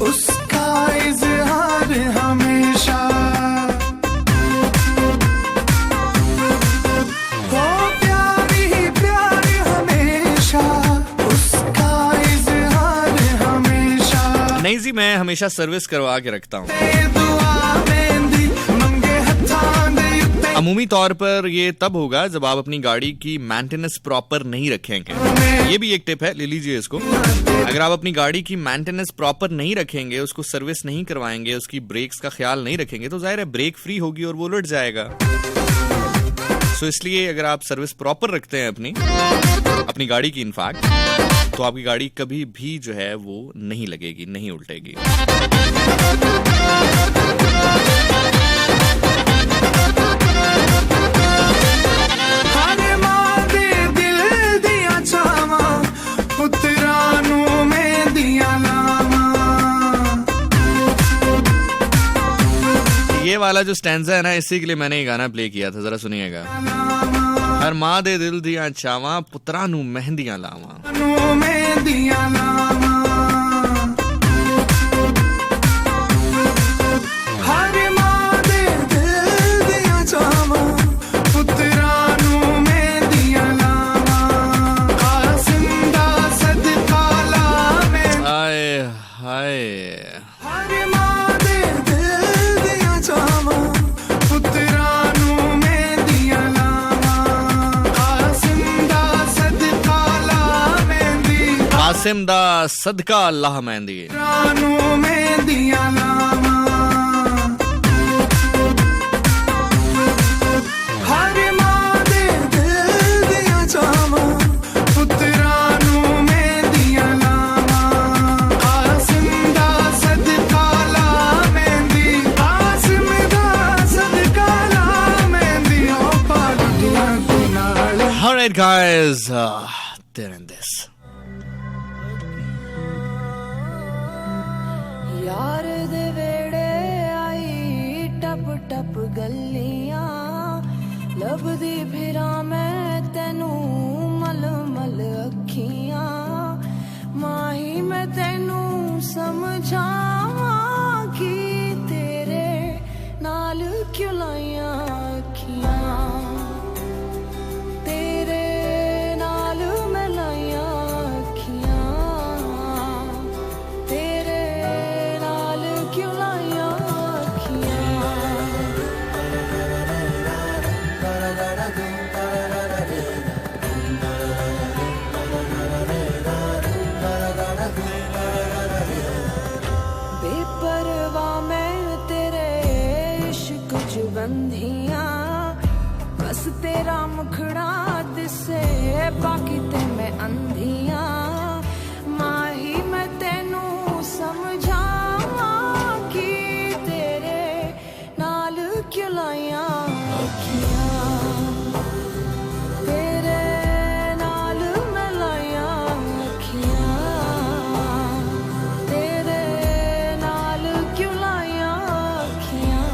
उसका इज़हार हमेशा वो प्यार ही प्यार हमेशा, उसका इज़हार हमेशा. नहीं जी, मैं हमेशा सर्विस करवा के रखता हूँ. अमूमी तौर पर ये तब होगा जब आप अपनी गाड़ी की मेंटेनेंस प्रॉपर नहीं रखेंगे. ये भी एक टिप है, ले लीजिए इसको. अगर आप अपनी गाड़ी की मेंटेनेंस प्रॉपर नहीं रखेंगे, उसको सर्विस नहीं करवाएंगे, उसकी ब्रेक्स का ख्याल नहीं रखेंगे, तो जाहिर है ब्रेक फ्री होगी और वो उलट जाएगा. सो इसलिए अगर आप सर्विस प्रॉपर रखते हैं अपनी गाड़ी की इनफैक्ट, तो आपकी गाड़ी कभी भी जो है वो नहीं लगेगी, नहीं उल्टेगी। ये वाला जो स्टैंजा है ना, इसी के लिए मैंने ये गाना प्ले किया था, जरा सुनिएगा। हर माँ दे दिल दिया चावा, पुत्रा नू मेहंदियां लावा। आए हाय, कासिम दा सदका अल्लाह mehndi. Alright guys, there and this. यार दे वेड़े आई टप टप गलियां, लभदी फिरा मैं तेनू मल मल अखियां, माही मैं तेनू समझावां कि तेरे नाल क्यों लाइयां अखियां, तेरे नाल मैं लाइयां बस तेरा मुखड़ा दिसे बाकी ते मैं अंधियां, माही मैं तेनू समझावां कि तेरे नाल क्यों लाइयां अखियां, तेरे नाल मैं लाइयां अखियां, तेरे नाल क्यों लाइयां अखियां।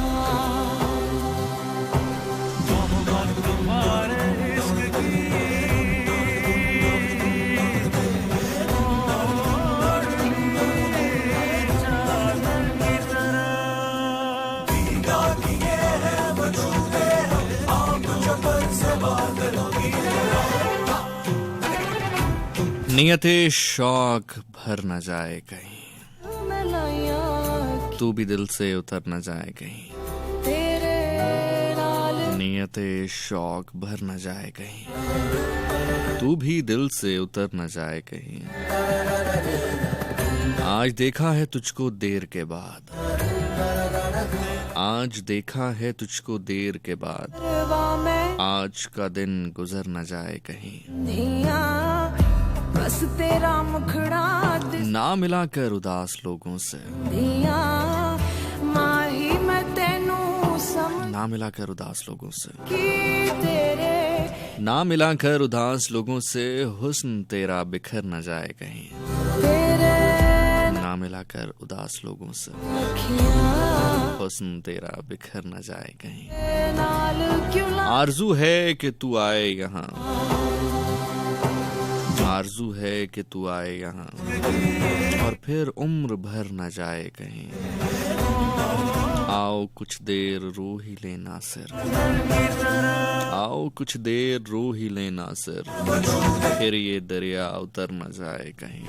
नियते शौक भर न जाए कहीं, तू भी दिल से उतर न जाए कहीं, नियते शौक भर न जाए कहीं, तू भी दिल से उतर न जाए कहीं। आज देखा है तुझको देर के बाद, आज देखा है तुझको देर के बाद, आज का दिन गुजर न जाए कहीं। बस तेरा मुखड़ा ना मिला कर उदास लोगों से, माही मैं तेनू ना मिला कर उदास लोगों से, तेरे ना मिला कर उदास लोगों से, हुस्न तेरा बिखर न जाए कहीं, ना मिला कर उदास लोगों से, हुस्न तेरा बिखर न जाए कहीं। आरज़ू है कि तू आए यहाँ, आरज़ू है कि तू आए यहाँ, और फिर उम्र भर न जाए कहीं। आओ कुछ देर रो ही लेना सिर, आओ कुछ देर रो ही लेना सिर, फिर ये दरिया उतर न जाए कहीं,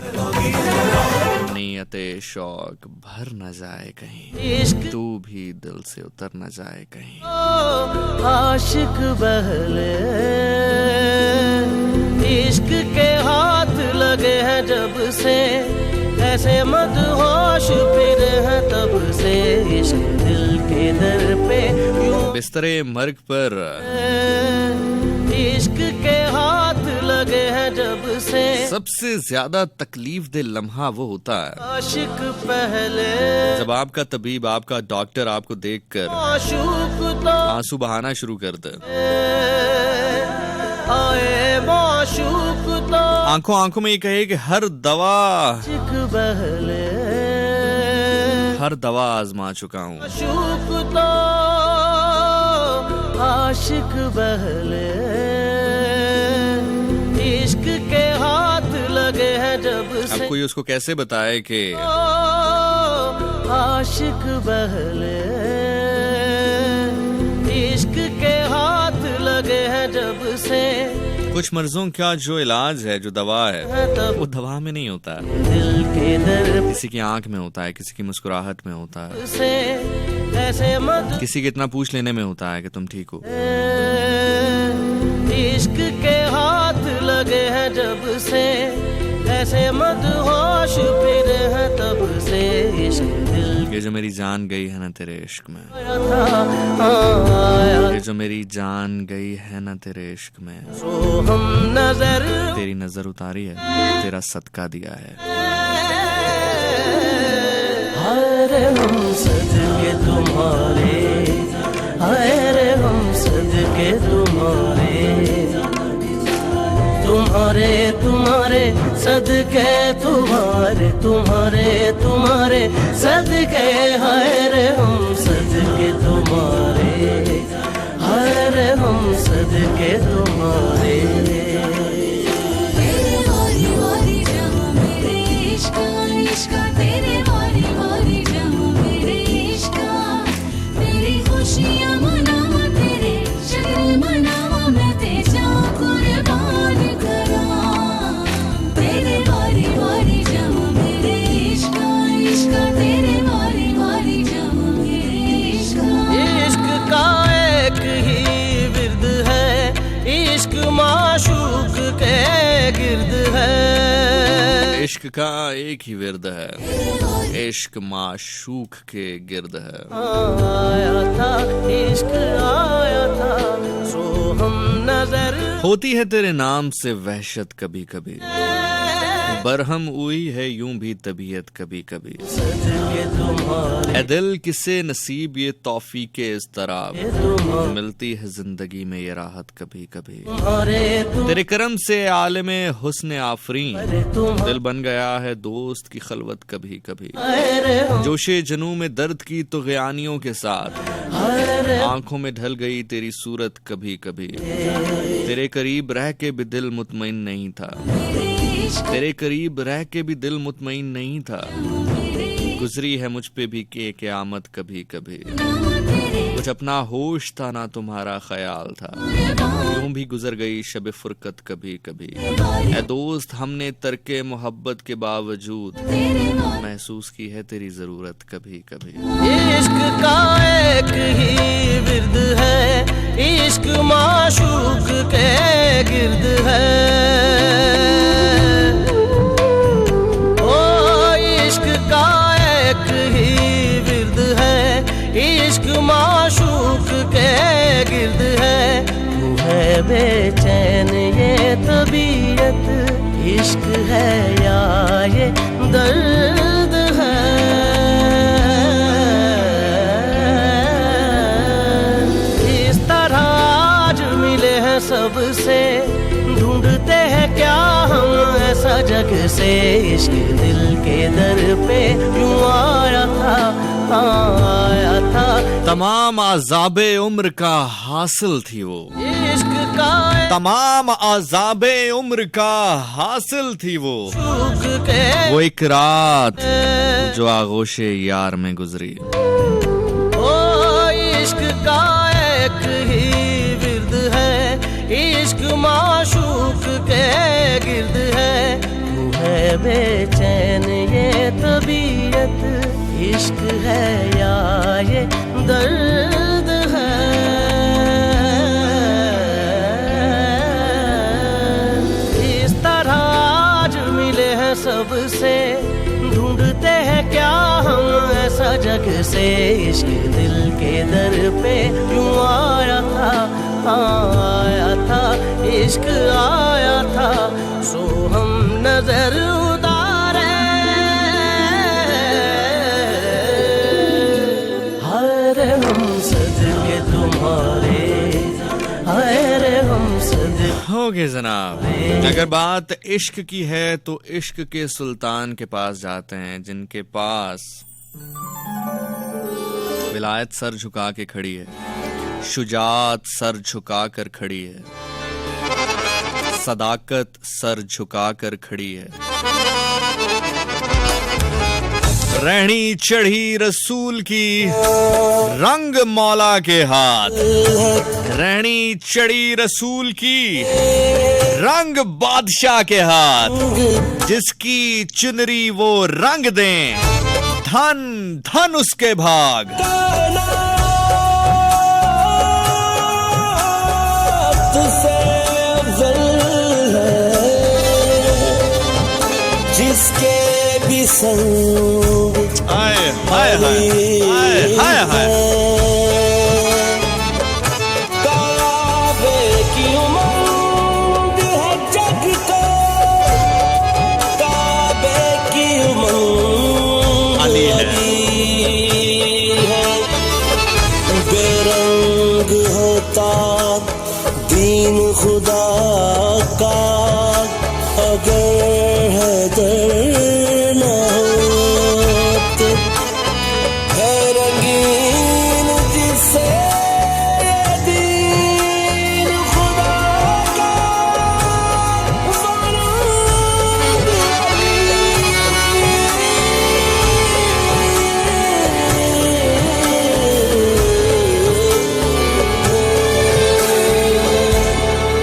नियते शौक भर न जाए कहीं, तू भी दिल से उतर न जाए कहीं। आशिक बहले इश्क के हाथ लगे हैं जब से, ऐसे मदहोश फिर है तब से, इश्क दिल के दर पे यूं बिस्तरे मर्ग पर इश्क के हाथ लगे हैं जब से, सबसे ज्यादा तकलीफ दे लम्हा वो होता है आशिक पहले जब आपका तबीब, आपका डॉक्टर आपको देखकर माशूक तो आंसू बहाना शुरू कर दे। आए माशूक तो आंखों आंखों में ये कहे कि हर दवा बहले आजमा चुका हूँ। माशूक तो आशिक बहले इश्क के हाथ लगे हैं जब अब से कोई उसको कैसे बताए कि आशिक बहले इश्क के हाथ लगे हैं जब से कुछ मर्जों का जो इलाज है, जो दवा है, तब वो दवा में नहीं होता है, दिल के दर किसी की आंख में होता है, किसी की मुस्कुराहट में होता है, से ऐसे मत किसी के इतना पूछ लेने में होता है कि तुम ठीक हो। इश्क के हाथ लगे हैं जब से ऐसे मत होश फिर है तब से इश्क दिल ये जो मेरी जान गई है ना तेरे इश्क में, आया ये जो मेरी जान गई है ना तेरे इश्क में, तो हम नजर तेरी नजर उतारी है, तेरा सदका दिया है। हरे हम सदके तुम्हारे, हरे हम सदके तुम्हारे, तुम्हारे तुम्हारे सदके तुम्हारे, तुम्हारे तुम्हारे सदके, हरे हम सदके तुम्हारे, हरे हम सदके तुम्हारे। तेरे वारी वारी जहाँ मेरे इश्क इश्क, तेरे वारी वारी जहाँ मेरे इश्क, तेरी खुशियाँ मनावा, तेरे शक्ल मनावा, मैं तेजा कुर्बान करा। तेरे वारी वारी जहाँ मेरे इश्क इश्क, तेरे वारी वारी जहाँ मेरे इश्क। इश्क का एक ही विर्द है, इश्क माशूक के गिर्द है। इश्क का एक ही विर्द है, इश्क माशूक के गिर्द है। आया था इश्क आया था, सो हम नजर होती है तेरे नाम से वहशत कभी कभी, बरहम हुई है यूं भी तबीयत कभी कभी। सदके तुम्हारे, ए दिल किसे नसीब ये तौफीक इज़्तिराब, मिलती है जिंदगी में ये राहत कभी कभी। तुम्हारे तेरे करम से आलमे हुस्न आफरीन, दिल बन गया है दोस्त की खलवत कभी कभी। तुम्हारे जोशे जनू में दर्द की तो गयानियों के साथ, आंखों में ढल गई तेरी सूरत कभी कभी। तेरे करीब रह के भी दिल मुतमईन नहीं था, तेरे करीब रह के भी दिल मुतमईन नहीं था। गुजरी है मुझ पे भी के क़यामत कभी कभी, कुछ अपना होश था ना तुम्हारा ख्याल था, यूं भी गुजर गई शब फुरकत कभी कभी। ए दोस्त हमने तर्के मोहब्बत के बावजूद महसूस की है तेरी जरूरत कभी कभी। इश्क का एक ही विर्द है, इश्क माशूक के गिर्द है। ओ इश्क का एक ही विर्द है, इश्क माशूक के गिर्द है। तू है बेचैन ये तबीयत, इश्क है या ये दर्द है। इस तरह आज मिले हैं सबसे, ढूंढते हैं क्या हम ऐसा जग से। इश्क दिल के दर पे यूं आया था, आया था। तमाम आज़ाबे उम्र का हासिल थी वो, इश्क का तमाम आज़ाबे उम्र का हासिल थी वो चूक के वो एक रात जो आगोशे यार में गुजरी। ओ इश्क का एक ही विर्द है, इश्क माशूक के गिर्द है। तू है बेचैन ये तबीयत, इश्क है या ये दर्द है। इस तरह आज मिले हैं सबसे, ढूंढते हैं क्या हम ऐसा जग से। इश्क दिल के दर पे यूं आया था, आया था। इश्क आया था, सो हम न नजर उतारे, हाय रे हम सदके तुम्हारे, हाय रे हम सदके। ओके जनाब, अगर बात इश्क की है तो इश्क के सुल्तान के पास जाते हैं, जिनके पास विलायत सर झुका के खड़ी है, शुजात सर झुका कर खड़ी है, सदाकत सर झुका कर खड़ी है। रहनी चढ़ी रसूल की रंग मौला के हाथ, रहनी चढ़ी रसूल की रंग बादशाह के हाथ, जिसकी चुनरी वो रंग दें, धन धन उसके भाग। जिसके भी संग हाय हाय हाय हाय हाय, काबे की उमंग है जग को, काबे की उमंग अली है, बेरंग होता दीन खुदा का, अगर हैदर न होते, है रंगीन जिससे ये दीन खुदा का,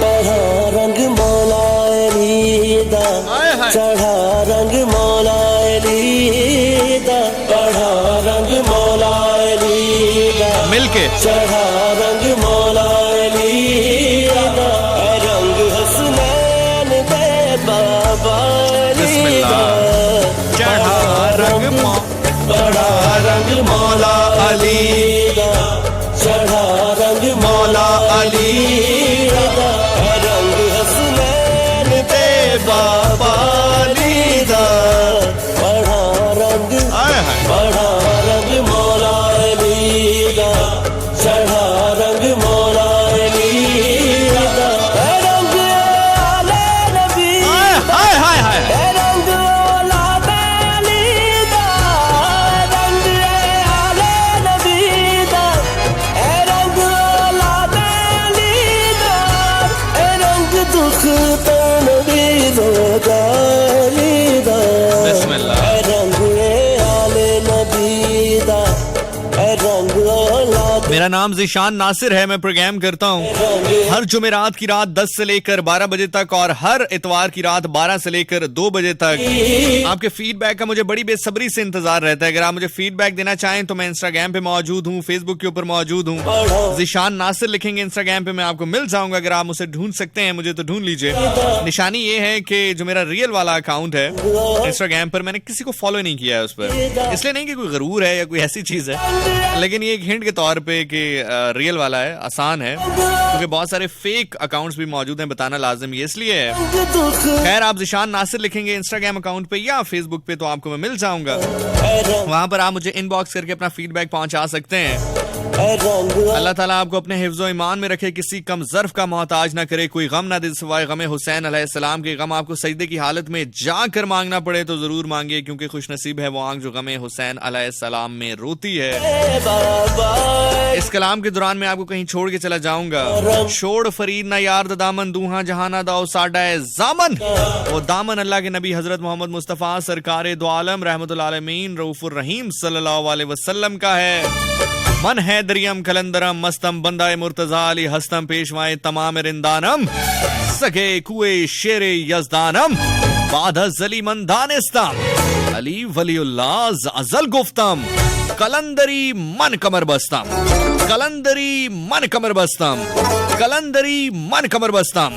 पढ़ा रंग मौला अली दा, चढ़ा रंग मौला अली दा, पढ़ा रंग मौला अली दा, मिलके चढ़ा रंग मौला अली दा, रंग हसनैन दे बाबा अली दा, चढ़ा रंग पढ़ा रंग मौला अली दा, चढ़ा रंग मौला अली दा, रंग हसनैन दे बाबा अली दा, पढ़ा रंग मौला अली दा, चढ़ा रंग मौला अली दा, रंग आले नबी दा, रंग औलाद अली दा, रंग आले नबी दा, रंग औलाद अली दा, रंग दुख तन भी रोदा अली दा, बिस्मिल्लाह। रंग आले नबी दा, रंग औलाद। मेरा नाम ज़ीशान नासिर है, मैं प्रोग्राम करता हूँ हर जुमेरात की रात 10 से लेकर 12 बजे तक और हर इतवार की रात 12 से लेकर 2 बजे तक। आपके फीडबैक का मुझे बड़ी बेसब्री से इंतजार रहता है। अगर आप मुझे फीडबैक देना चाहें तो मैं इंस्टाग्राम पे मौजूद हूँ, फेसबुक के ऊपर मौजूद हूँ, ज़ीशान नासिर लिखेंगे इंस्टाग्राम पे, मैं आपको मिल जाऊंगा। अगर आप मुझे ढूंढ सकते हैं मुझे तो ढूंढ लीजिए। निशानी ये है कि जो मेरा रियल वाला अकाउंट है इंस्टाग्राम पर, मैंने किसी को फॉलो नहीं किया है उस पर, इसलिए नहीं कि कोई गरूर है या कोई ऐसी चीज है, लेकिन ये एक हिंट के तौर पे कि रियल वाला है, आसान है, क्योंकि बहुत सारे फेक अकाउंट्स भी मौजूद हैं, बताना लाजिम ये इसलिए है। खैर, आप ज़ीशान नासिर लिखेंगे इंस्टाग्राम अकाउंट पे या फेसबुक पे तो आपको मैं मिल जाऊंगा। वहां पर आप मुझे इनबॉक्स करके अपना फीडबैक पहुंचा सकते हैं। अल्लाह ताला आपको अपने हिफ्ज़ो ईमान में रखे, किसी कम ज़र्फ का मोहताज ना करे, कोई गम ना दे सिवाय गम हुसैन अलैहिस्सलाम के। गम आपको सजदे की हालत में जाकर मांगना पड़े तो जरूर मांगिए, क्योंकि खुशनसीब है वो आंख जो गम हुसैन अलैहिस्सलाम में रोती है। इस कलाम के दौरान मैं आपको कहीं छोड़ के चला जाऊंगा। छोड़ फरीद ना यार दा दामन, दूहा जहाना दाओ साडा जामन। वो दामन अल्लाह के नबी हजरत मोहम्मद मुस्तफ़ा सरकारे दो आलम रहमतुल आलमीन रऊफुर रहीम सल्लल्लाहु अलैहि वसल्लम का है। मन है दरियम कलंदरम मस्तम बंदाए मुर्तजा अली हस्तम पेशवाए तमाम रिंदानम सगे कुए शेरे यजदानम बाधा जली मंदानिस्तम अली वलीउल्लाह अजल गुफ्तम कलंदरी मन कमर बस्तम, कलंदरी मन कमर बस्तम, कलंदरी मन कमर बस्तम।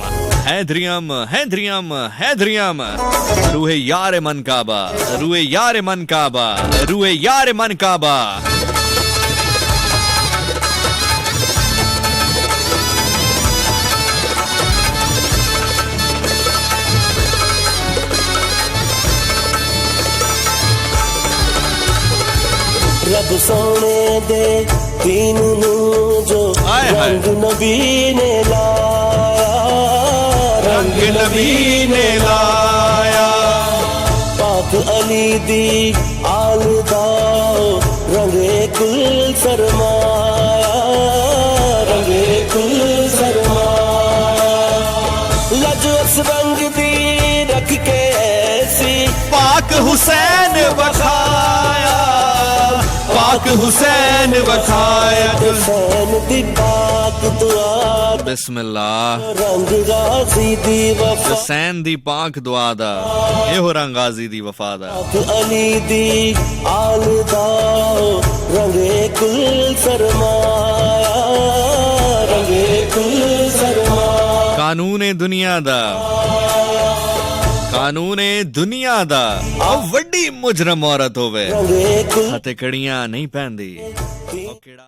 हैदरियम हैदरियम हैदरियम रूहे यार मन काबा, रूहे यार मन काबा, रूहे यार मन काबा। सोने दे दीन नू जो हाय हाय। रंग नबी ने लाया, रंग नबी ने लाया। पाक अली दी आल दा रंगे कुल सरमाया, रंगे कुल सरमाया। लज उस रंग दी रख के ऐसी पाक हुसैन बखाया, पाक हुसैन बखाया। हुसैन दी पाक दुआ बिस्मिल्लाह। रंग गाजी दी वफा, हुसैन दी पाक दुआ दा एहो रंग गाजी दी वफा दा। पाक अली दी आल दा रंगे कुल सरमाया, रंगे कुल सरमाया। कानूने दुनिया दा, कानूने दुनिया दा। और वड्डी मुजरम औरत होवे रंगे कुल हथे कड़ियां नहीं पहनदी।